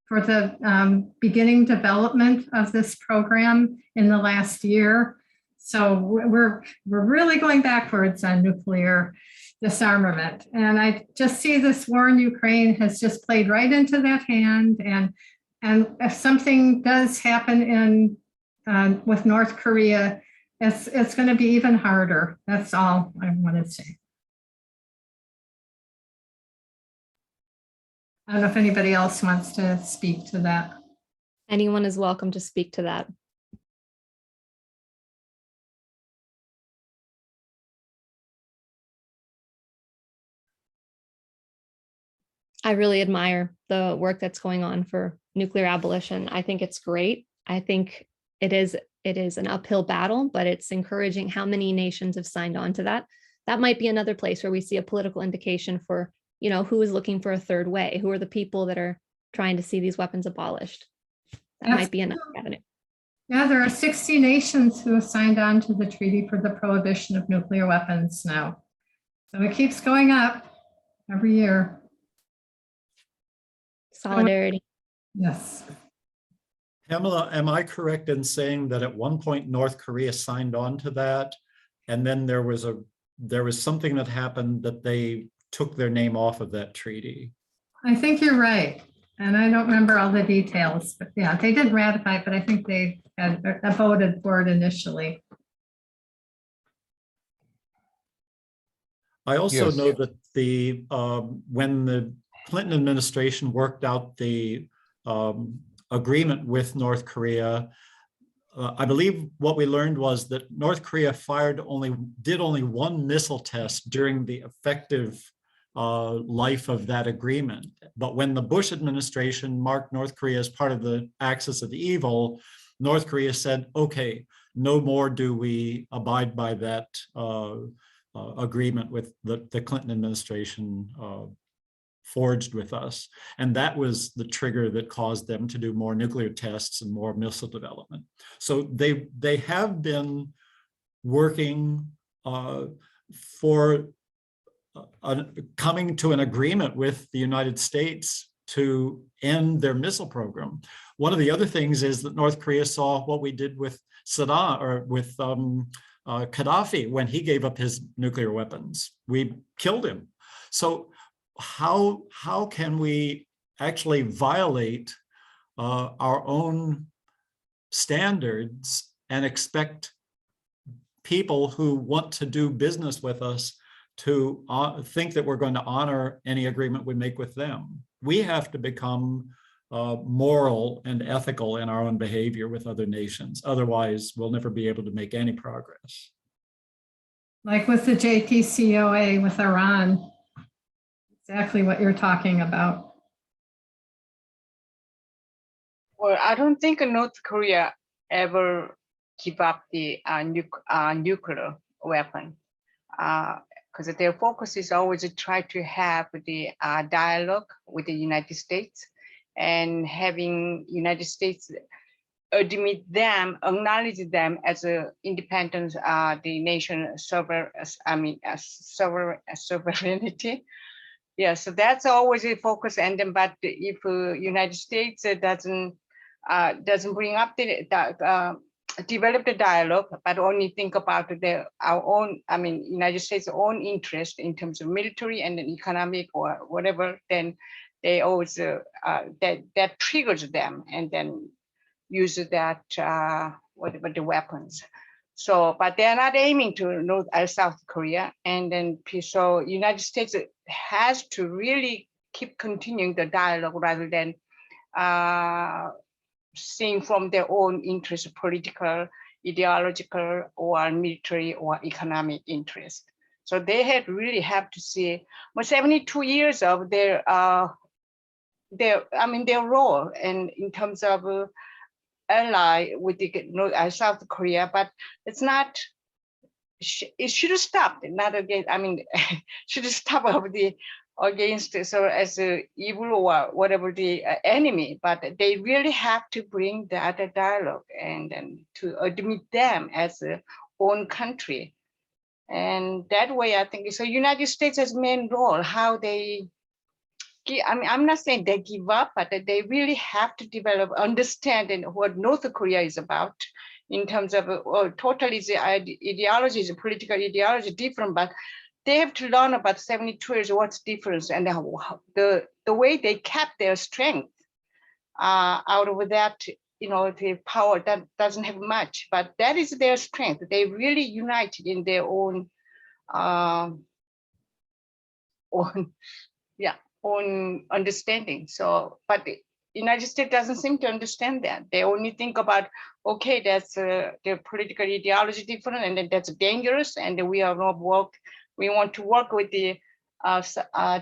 for the beginning development of this program in the last year. So we're really going backwards on nuclear disarmament. And I just see this war in Ukraine has just played right into that hand. And if something does happen in with North Korea, it's going to be even harder. That's all I want to say. I don't know if anybody else wants to speak to that. Anyone is welcome to speak to that. I really admire the work that's going on for nuclear abolition. I think it's great. I think it is an uphill battle, but it's encouraging how many nations have signed on to that. That might be another place where we see a political indication for, you know, who is looking for a third way, who are the people that are trying to see these weapons abolished. That might be another avenue. Yeah, there are 60 nations who have signed on to the Treaty for the Prohibition of Nuclear Weapons now. So it keeps going up every year. Solidarity. Yes. Pamela, am I correct in saying that at one point North Korea signed on to that, and then there was something that happened that they took their name off of that treaty? I think you're right. And I don't remember all the details, but yeah, they did ratify it, but I think they had voted for it initially. I also Yes. know that the when the Clinton administration worked out the agreement with North Korea, I believe what we learned was that North Korea did only one missile test during the effective life of that agreement. But when the Bush administration marked North Korea as part of the axis of evil, North Korea said, okay, no more do we abide by that agreement with the Clinton administration forged with us. And that was the trigger that caused them to do more nuclear tests and more missile development. So they have been working for coming to an agreement with the United States to end their missile program. One of the other things is that North Korea saw what we did with Saddam, or with Gaddafi when he gave up his nuclear weapons. We killed him. So how can we actually violate our own standards and expect people who want to do business with us to think that we're going to honor any agreement we make with them? We have to become moral and ethical in our own behavior with other nations. Otherwise, we'll never be able to make any progress. Like with the JCPOA with Iran, exactly what you're talking about. Well, I don't think North Korea ever give up the nuclear weapon, because their focus is always to try to have the dialogue with the United States, and having United States admit them, acknowledge them as a independent, the nation sovereignty. Yeah, so that's always a focus. And then, but if United States doesn't bring up develop the dialogue, but only think about our own, United States' own interest in terms of military and economic or whatever, then they always that triggers them, and then use that whatever the weapons. So, but they're not aiming to North or South Korea, and then so United States has to really keep continuing the dialogue rather than seeing from their own interest, political, ideological or military or economic interest. So they had really have to see 72 years of their role and in terms of ally with the South Korea, but it's not. It should have stopped, not against. I mean, should have stopped of the against so as a evil or whatever the enemy. But they really have to bring that dialogue and then to admit them as a own country, and that way I think so. United States has main role how they. I mean, I'm not saying they give up, but they really have to develop, understanding what North Korea is about in terms of totally the ideology, the political ideology different, but they have to learn about 72 years, what's difference and the way they kept their strength out of that, the power that doesn't have much, but that is their strength. They really united in their own understanding. So, but the United States doesn't seem to understand that. They only think about, okay, that's their political ideology different, and then that's dangerous, and we are not work. We want to work with the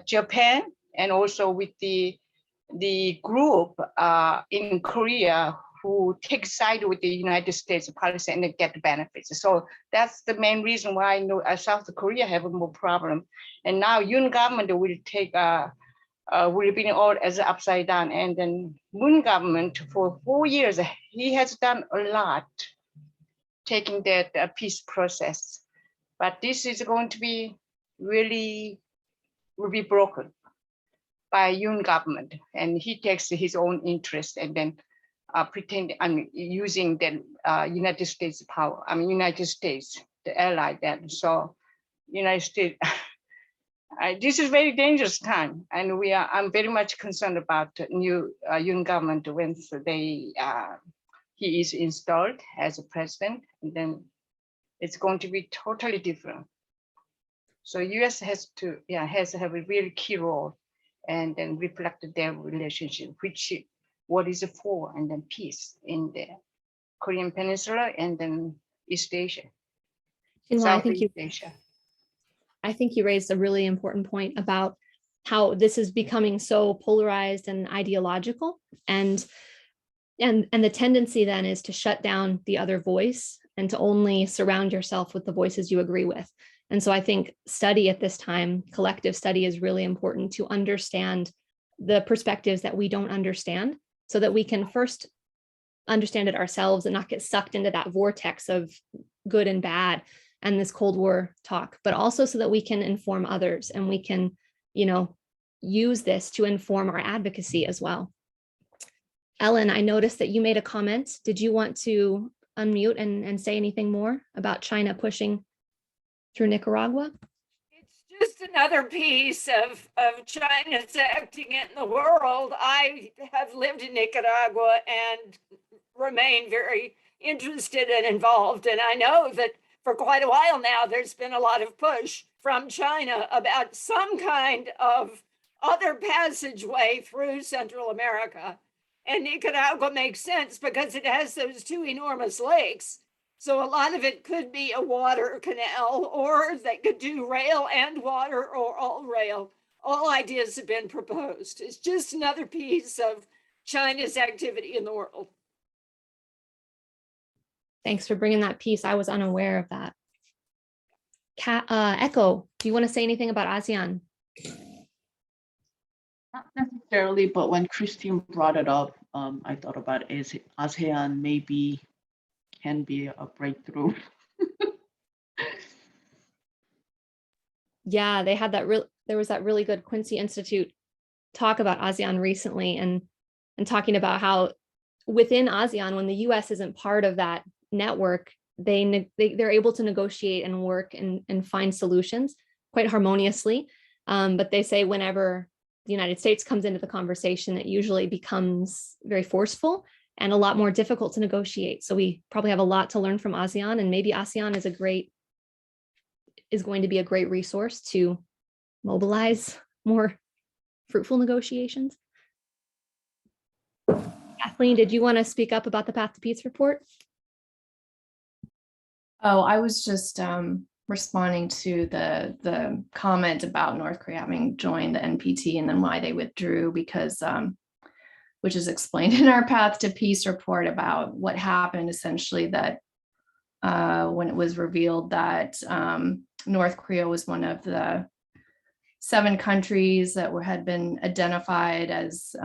Japan and also with the group in Korea who take side with the United States policy and they get benefits. So that's the main reason why I know South Korea have more problem. And now Yoon government will take will be all as upside down. And then Moon government for 4 years, he has done a lot, taking that peace process. But this is going to be really will be broken by Yoon government, and he takes his own interest and then using the United States power. I mean, United States, the ally then. So United States. This is very dangerous time, and I'm very much concerned about new Yoon government once he is installed as a president, and then it's going to be totally different. So U.S. has to have a really key role, and then reflect their relationship, what is it for, and then peace in the Korean Peninsula and then East Asia, Southeast Asia. I think you raised a really important point about how this is becoming so polarized and ideological, and the tendency then is to shut down the other voice and to only surround yourself with the voices you agree with. And so I think study at this time, collective study, is really important to understand the perspectives that we don't understand, so that we can first understand it ourselves and not get sucked into that vortex of good and bad and this Cold War talk, but also so that we can inform others and we can, use this to inform our advocacy as well. Ellen, I noticed that you made a comment. Did you want to unmute and say anything more about China pushing through Nicaragua? It's just another piece of China's acting in the world. I have lived in Nicaragua and remain very interested and involved. And I know that for quite a while now, there's been a lot of push from China about some kind of other passageway through Central America. And Nicaragua makes sense because it has those two enormous lakes. So a lot of it could be a water canal, or they could do rail and water, or all rail. All ideas have been proposed. It's just another piece of China's activity in the world. Thanks for bringing that piece. I was unaware of that. Echo, do you want to say anything about ASEAN? Not necessarily, but when Christine brought it up, I thought about ASEAN maybe can be a breakthrough. Yeah, they had there was that really good Quincy Institute talk about ASEAN recently, and talking about how within ASEAN, when the US isn't part of that network, they're able to negotiate and work and find solutions quite harmoniously. But they say whenever the United States comes into the conversation, it usually becomes very forceful and a lot more difficult to negotiate. So we probably have a lot to learn from ASEAN, and maybe ASEAN is going to be a great resource to mobilize more fruitful negotiations. Kathleen, did you want to speak up about the Path to Peace report? Oh, I was just responding to the comment about North Korea having joined the NPT and then why they withdrew, because which is explained in our Path to Peace report about what happened essentially, that when it was revealed that North Korea was one of the 7 countries that had been identified as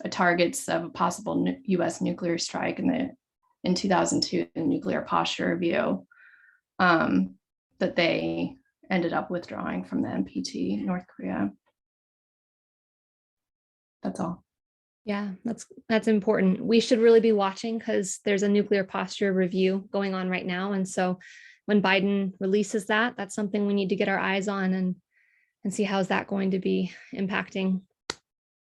targets of a possible US nuclear strike in 2002, the Nuclear Posture Review, that they ended up withdrawing from the NPT, North Korea. That's all. Yeah, that's important. We should really be watching because there's a nuclear posture review going on right now. And so when Biden releases that, that's something we need to get our eyes on and see how's that going to be impacting.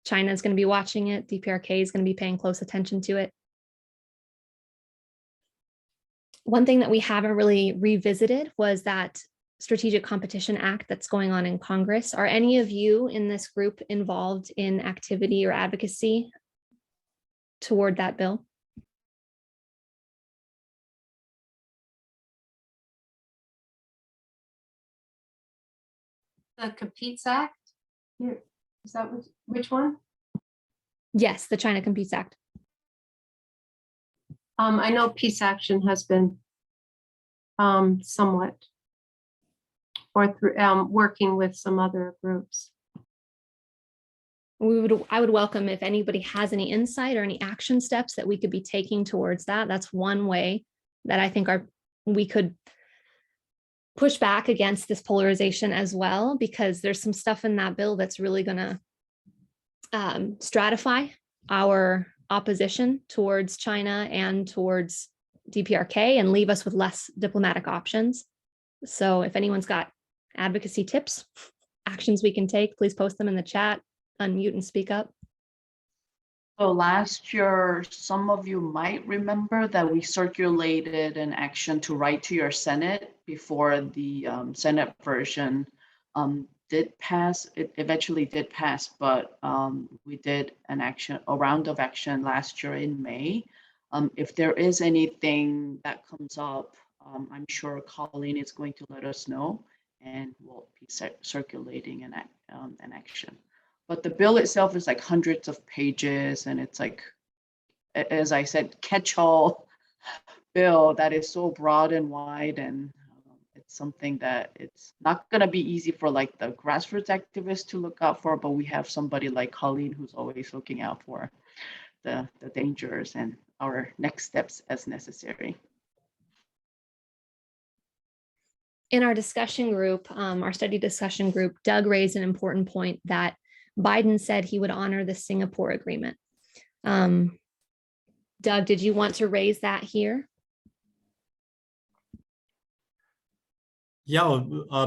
China is going to be watching it. DPRK is going to be paying close attention to it. One thing that we haven't really revisited was that Strategic Competition Act that's going on in Congress. Are any of you in this group involved in activity or advocacy toward that bill? The Competes Act? Here, is that which one? Yes, the China Competes Act. I know Peace Action has been somewhat, or through working with some other groups. I would welcome if anybody has any insight or any action steps that we could be taking towards that. That's one way that I think we could push back against this polarization as well, because there's some stuff in that bill that's really going to stratify our opposition towards China and towards DPRK and leave us with less diplomatic options. So if anyone's got advocacy tips, actions we can take, please post them in the chat, unmute and speak up. So last year, some of you might remember that we circulated an action to write to your Senate before the Senate version did pass. It eventually did pass, but we did a round of action last year in May. If there is anything that comes up, I'm sure Colleen is going to let us know, and we'll be circulating an action. But the bill itself is like hundreds of pages, and it's like, as I said, catch-all bill that is so broad and wide, and it's something that it's not going to be easy for like the grassroots activists to look out for, but we have somebody like Colleen who's always looking out for the dangers and our next steps as necessary. In our discussion group, our study discussion group, Doug raised an important point that Biden said he would honor the Singapore agreement. Doug, did you want to raise that here? Yeah,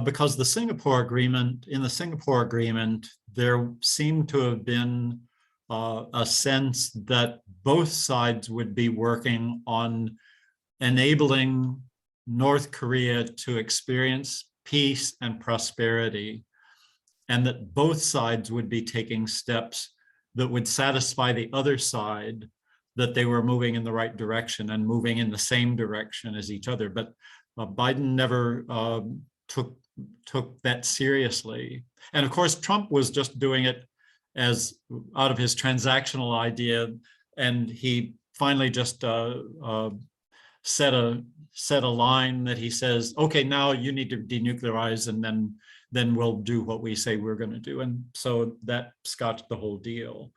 because in the Singapore agreement, there seemed to have been a sense that both sides would be working on enabling North Korea to experience peace and prosperity, and that both sides would be taking steps that would satisfy the other side that they were moving in the right direction and moving in the same direction as each other. But Biden never took that seriously. And of course, Trump was just doing it as out of his transactional idea, and he finally just set a line that he says, okay, now you need to denuclearize, and then we'll do what we say we're going to do. And so that scotched the whole deal.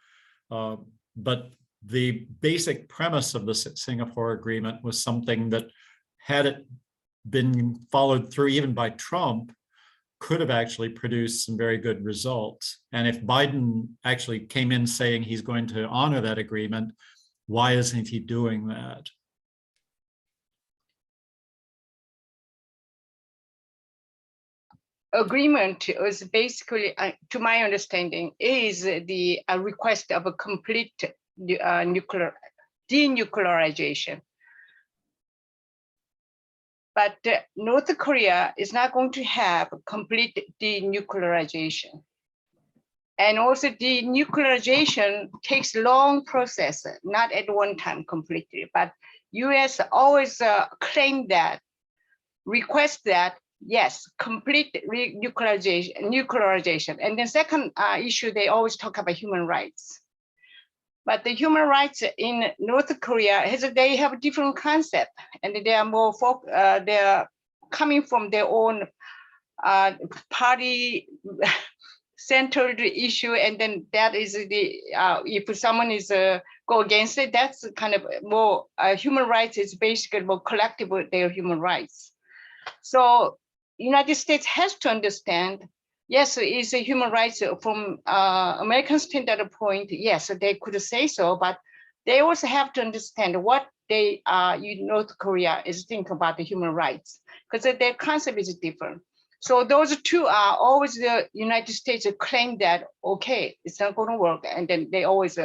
But the basic premise of the Singapore agreement was something that, had it been followed through even by Trump, could have actually produced some very good results. And if Biden actually came in saying he's going to honor that agreement, why isn't he doing that? Agreement is basically, to my understanding, is the request of a complete denuclearization. But North Korea is not going to have a complete denuclearization. And also denuclearization takes a long process, not at one time completely, but US always claim that request that, yes, complete nuclearization. And the second issue, they always talk about human rights. But the human rights in North Korea, they have a different concept, and they are more they are coming from their own party centered issue, and then that is the if someone is go against it, that's kind of more human rights is basically more collective with their human rights. So United States has to understand, yes, it's a human rights from American standard point. Yes, they could say so, but they also have to understand what they North Korea is thinking about the human rights, because their concept is different. So those two are always the United States claim that, okay, it's not going to work. And then they always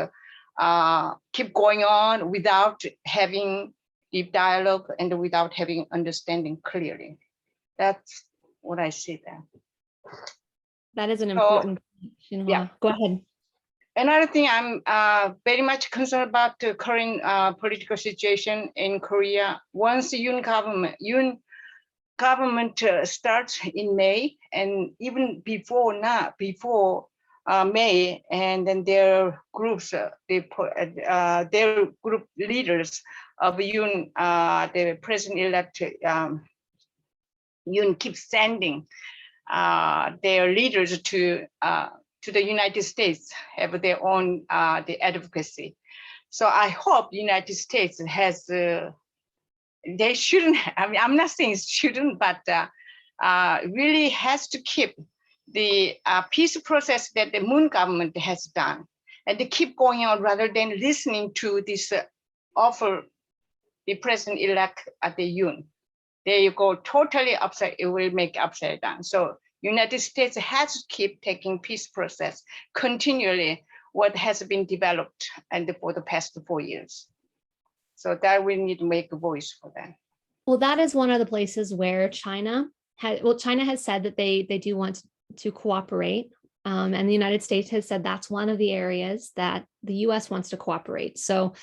keep going on without having deep dialogue and without having understanding clearly. That's what I see there. That is an important point, Xinhua. Yeah. Go ahead. Another thing I'm very much concerned about the current political situation in Korea. Once the Yoon government starts in May, and even before May, and then their groups, their group leaders of Yoon, the president-elect Yoon, keeps sending their leaders to the United States, have their own the advocacy. So I hope the United States has. They shouldn't. I mean, I'm not saying it shouldn't, but really has to keep the peace process that the Moon government has done, and to keep going on rather than listening to this offer the president-elect at the Yoon. There you go, totally upside. It will make upside down. So United States has to keep taking peace process continually, what has been developed and for the past 4 years. So that we need to make a voice for that. Well, that is one of the places where China has said that they do want to cooperate. And the United States has said that's one of the areas that the US wants to cooperate. So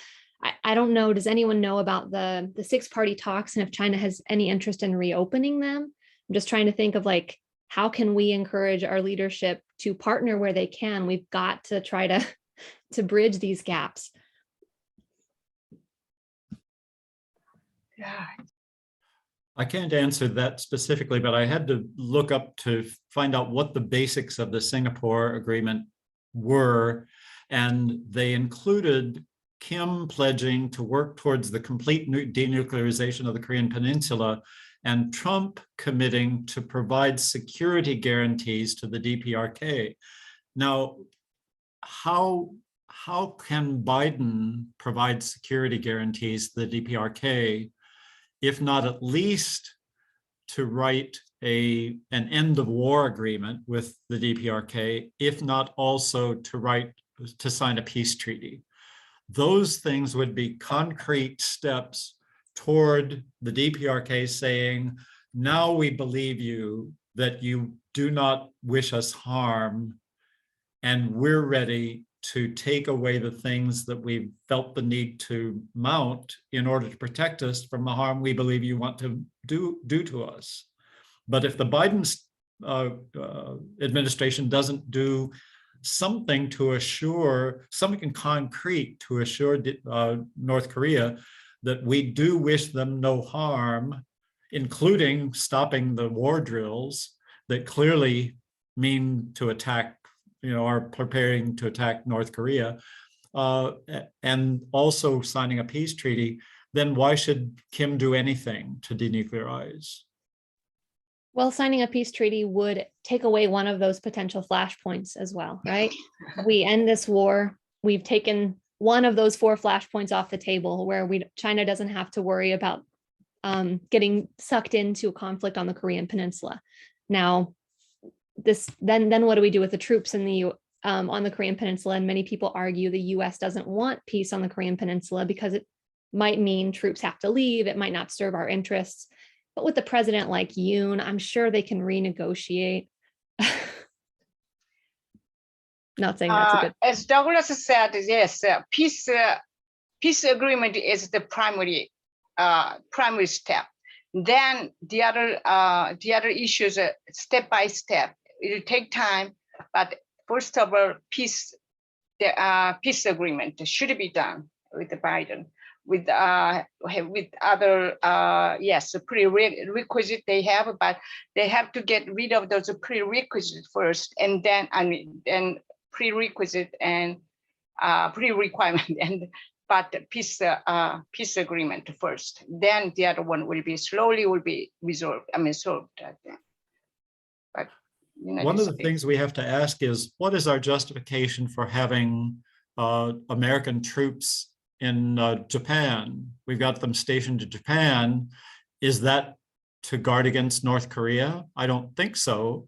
I don't know, does anyone know about the 6-party talks and if China has any interest in reopening them? I'm just trying to think of like, how can we encourage our leadership to partner where they can? We've got to try to bridge these gaps. Yeah. I can't answer that specifically, but I had to look up to find out what the basics of the Singapore Agreement were. And they included Kim pledging to work towards the complete denuclearization of the Korean Peninsula and Trump committing to provide security guarantees to the DPRK. Now, how can Biden provide security guarantees to the DPRK, if not at least to write an end of war agreement with the DPRK, if not also to sign a peace treaty? Those things would be concrete steps toward the DPRK saying, now we believe you, that you do not wish us harm, and we're ready to take away the things that we felt the need to mount in order to protect us from the harm we believe you want to do to us. But if the Biden administration doesn't do something to assure, something concrete to assure North Korea that we do wish them no harm, including stopping the war drills that clearly mean to attack, are preparing to attack North Korea, and also signing a peace treaty, then why should Kim do anything to denuclearize? Well, signing a peace treaty would take away one of those potential flashpoints as well, right? We end this war. We've taken one of those 4 flashpoints off the table where China doesn't have to worry about getting sucked into a conflict on the Korean Peninsula. Now, then what do we do with the troops in on the Korean Peninsula? And many people argue the US doesn't want peace on the Korean Peninsula because it might mean troops have to leave. It might not serve our interests. But with a president like Yoon, I'm sure they can renegotiate. Not saying that's a good. As Douglas said, yes, peace agreement is the primary step. Then the other issues are step by step. It'll take time, but first of all, peace agreement should be done with Biden. With other yes, prerequisite they have, but they have to get rid of those prerequisites first, and then prerequisite and pre-requirement, and but peace agreement first. Then the other one will be slowly resolved. Solved. I think. But one of the things we have to ask is, what is our justification for having American troops in Japan? We've got them stationed in Japan. Is that to guard against North Korea? I don't think so.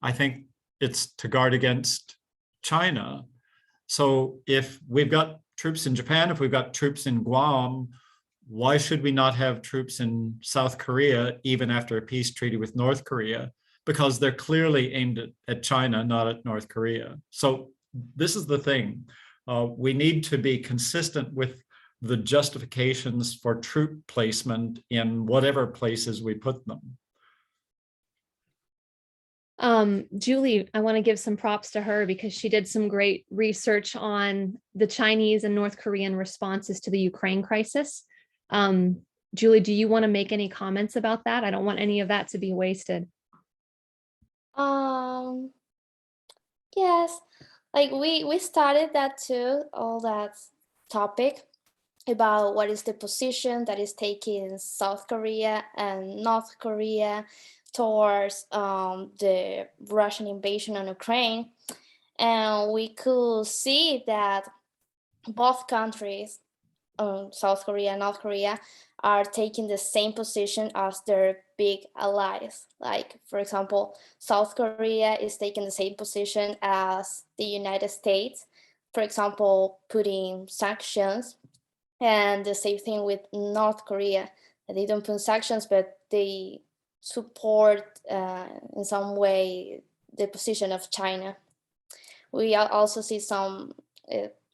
I think it's to guard against China. So if we've got troops in Japan, if we've got troops in Guam, why should we not have troops in South Korea, even after a peace treaty with North Korea? Because they're clearly aimed at China, not at North Korea. So this is the thing. We need to be consistent with the justifications for troop placement in whatever places we put them. Julie, I want to give some props to her because she did some great research on the Chinese and North Korean responses to the Ukraine crisis. Julie, do you want to make any comments about that? I don't want any of that to be wasted. Yes, like we started that too, all that topic about what is the position that is taking South Korea and North Korea towards the Russian invasion on Ukraine. And we could see that both countries, South Korea and North Korea, are taking the same position as their big allies. Like, for example, South Korea is taking the same position as the United States, for example, putting sanctions, and the same thing with North Korea. They don't put sanctions, but they support in some way the position of China. We also see some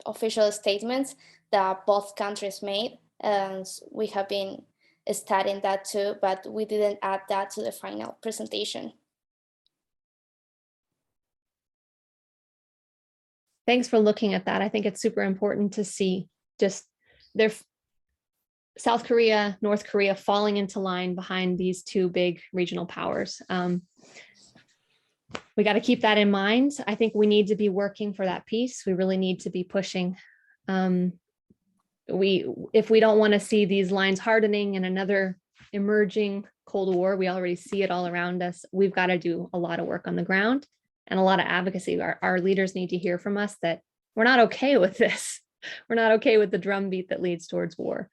official statements that both countries made, and we have been studying that too, but we didn't add that to the final presentation. Thanks for looking at that. I think it's super important to see just their South Korea, North Korea falling into line behind these two big regional powers. We got to keep that in mind. I think we need to be working for that peace. We really need to be pushing. If we don't want to see these lines hardening and another emerging Cold War, we already see it all around us. We've got to do a lot of work on the ground and a lot of advocacy. Our leaders need to hear from us that we're not okay with this. We're not okay with the drumbeat that leads towards war.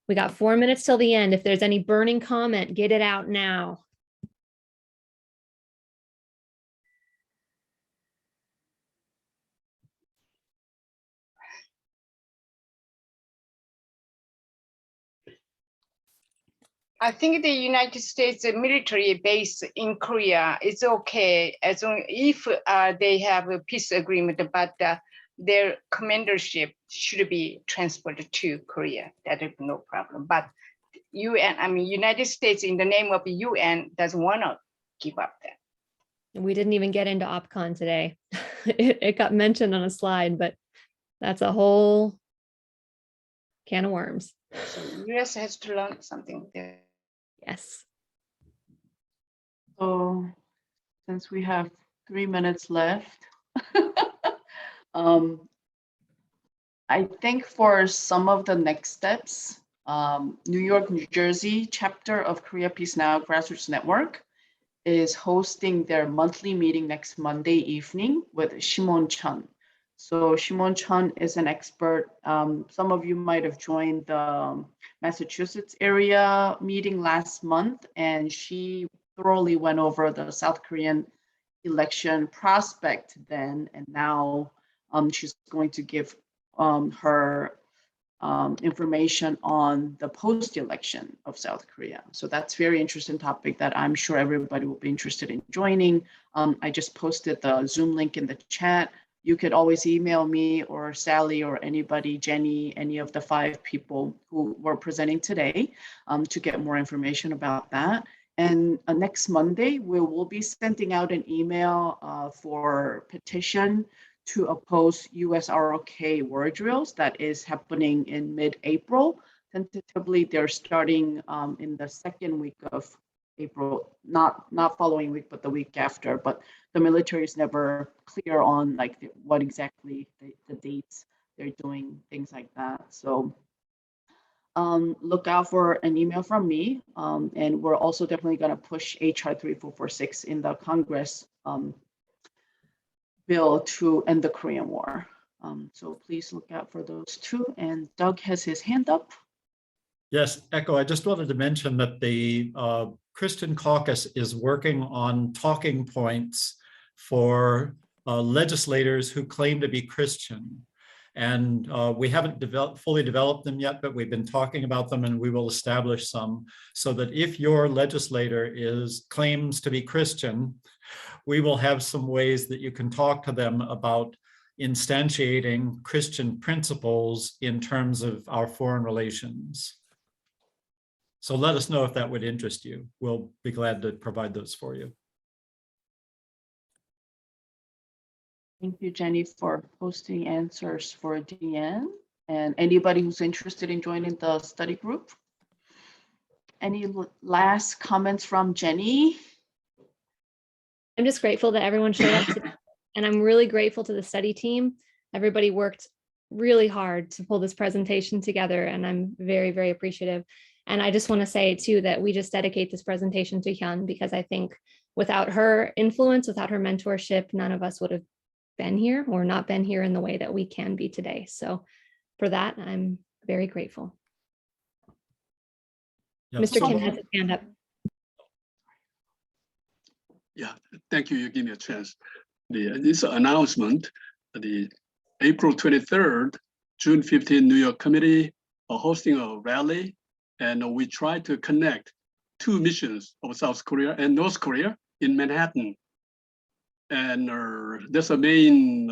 We got 4 minutes till the end. If there's any burning comment, get it out now. I think the United States military base in Korea is okay as long if they have a peace agreement, but their commandership should be transferred to Korea. That is no problem. But UN, United States in the name of UN doesn't want to give up that. We didn't even get into OPCON today. It got mentioned on a slide, but that's a whole can of worms. So US has to learn something there. Yes. So since we have 3 minutes left, I think for some of the next steps, New York, New Jersey chapter of Korea Peace Now Grassroots Network is hosting their monthly meeting next Monday evening with Shimon Chun. So Shimon Chun is an expert. Some of you might have joined the Massachusetts area meeting last month, and she thoroughly went over the South Korean election prospect then, and now she's going to give her information on the post-election of South Korea. So that's very interesting topic that I'm sure everybody will be interested in joining. I just posted the Zoom link in the chat. you could always email me or Sally or anybody, Jenny, any of the 5 people who were presenting today to get more information about that. And next Monday, we will be sending out an email for petition to oppose US ROK war drills that is happening in mid-April. Tentatively, they're starting in the 2nd week of April, not following week, but the week after. But the military is never clear on like what exactly the dates they're doing, things like that. So look out for an email from me. And we're also definitely going to push HR 3446 in the Congress bill to end the Korean War. So please look out for those 2. And Doug has his hand up. Yes, Echo, I just wanted to mention that the Christian Caucus is working on talking points for legislators who claim to be Christian. And we haven't fully developed them yet, but we've been talking about them, and we will establish some so that if your legislator claims to be Christian, we will have some ways that you can talk to them about instantiating Christian principles in terms of our foreign relations. So let us know if that would interest you. We'll be glad to provide those for you. Thank you, Jenny, for posting answers for Deanne. And anybody who's interested in joining the study group. Any last comments from Jenny? I'm just grateful that everyone showed up today. And I'm really grateful to the study team. Everybody worked really hard to pull this presentation together, and I'm very, very appreciative. And I just want to say too that we just dedicate this presentation to Hyun, because I think without her influence, without her mentorship, none of us would have been here or not been here in the way that we can be today. So for that, I'm very grateful. Yeah, Mr. Kim has his hand up. Yeah, thank you. You give me a chance. This announcement, the April 23rd, June 15, New York Committee are hosting a rally, and we try to connect 2 missions of South Korea and North Korea in Manhattan. And that's a main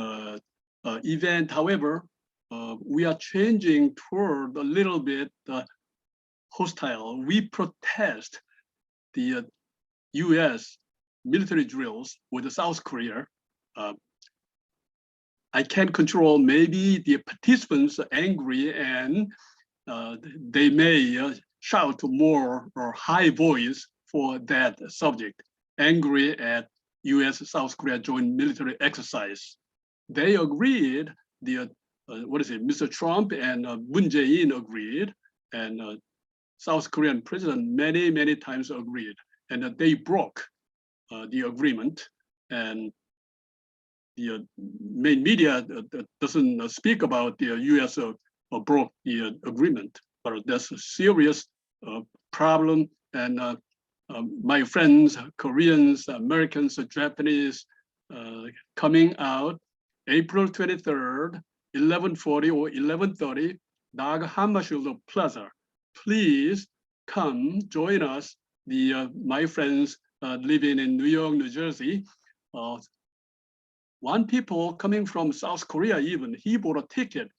event. However, we are changing toward a little bit hostile. We protest the US military drills with South Korea. I can't control, maybe the participants are angry and they may shout more or high voice for that subject, angry at US-South Korea joint military exercise. They agreed, Mr. Trump and Moon Jae-in agreed, and South Korean president many times agreed, and they broke the agreement. And the main media doesn't speak about the US broke the agreement, but that's a serious problem. And my friends, Koreans, Americans, Japanese, coming out April 23rd, 11:40 or 11:30, Dag Hammarskjöld Plaza. Please come join us. My friends living in New York, New Jersey. One people coming from South Korea even, he bought a ticket,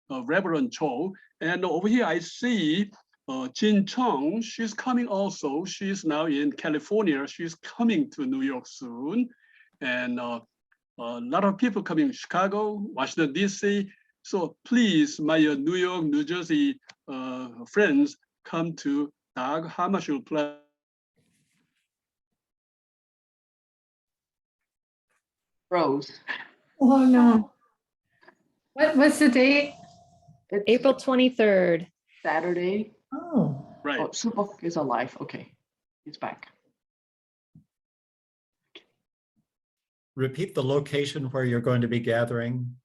Reverend Cho. And over here I see Jin Chung, she's coming also. She's now in California. She's coming to New York soon. And a lot of people coming to Chicago, Washington, DC. So please, my New York, New Jersey friends, come to Dag Hammarskjöld Plaza. Rose. Oh, no. What's the date? It's April 23rd. Saturday. Oh. Right. Oh, Subok is alive. Okay, he's back. Repeat the location where you're going to be gathering.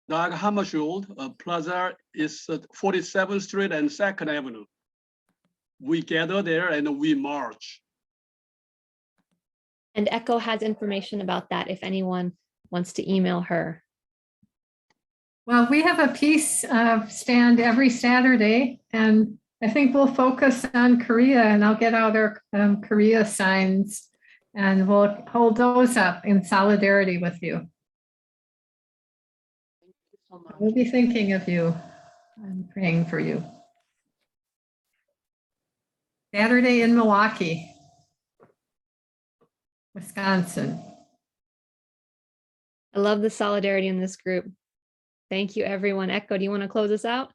Dag Hammarskjöld Plaza is 47th Street and 2nd Avenue. We gather there and we march. And Echo has information about that if anyone wants to email her. Well, we have a peace stand every Saturday, and I think we'll focus on Korea, and I'll get out our Korea signs and we'll hold those up in solidarity with you. We'll be thinking of you and praying for you. Saturday in Milwaukee, Wisconsin. I love the solidarity in this group. Thank you, everyone. Echo, do you want to close us out?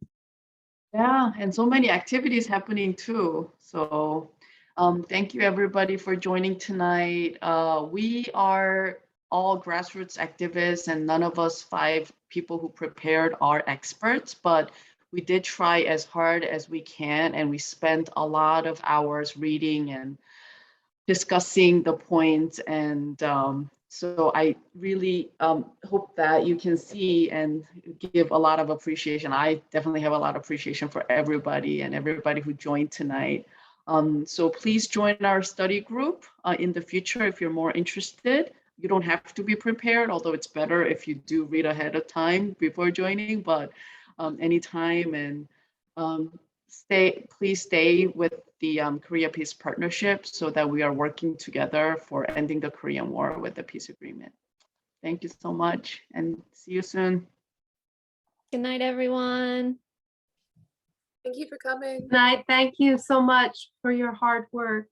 Yeah, and so many activities happening too. So thank you everybody for joining tonight. We are all grassroots activists and none of us 5 people who prepared are experts, but we did try as hard as we can and we spent a lot of hours reading and discussing the points and so I really hope that you can see and give a lot of appreciation. I definitely have a lot of appreciation for everybody and everybody who joined tonight. So please join our study group in the future if you're more interested. You don't have to be prepared, although it's better if you do read ahead of time before joining, but anytime and please stay with the Korea Peace Partnership so that we are working together for ending the Korean War with the peace agreement. Thank you so much and see you soon. Good night, everyone. Thank you for coming. Good night. Thank you so much for your hard work.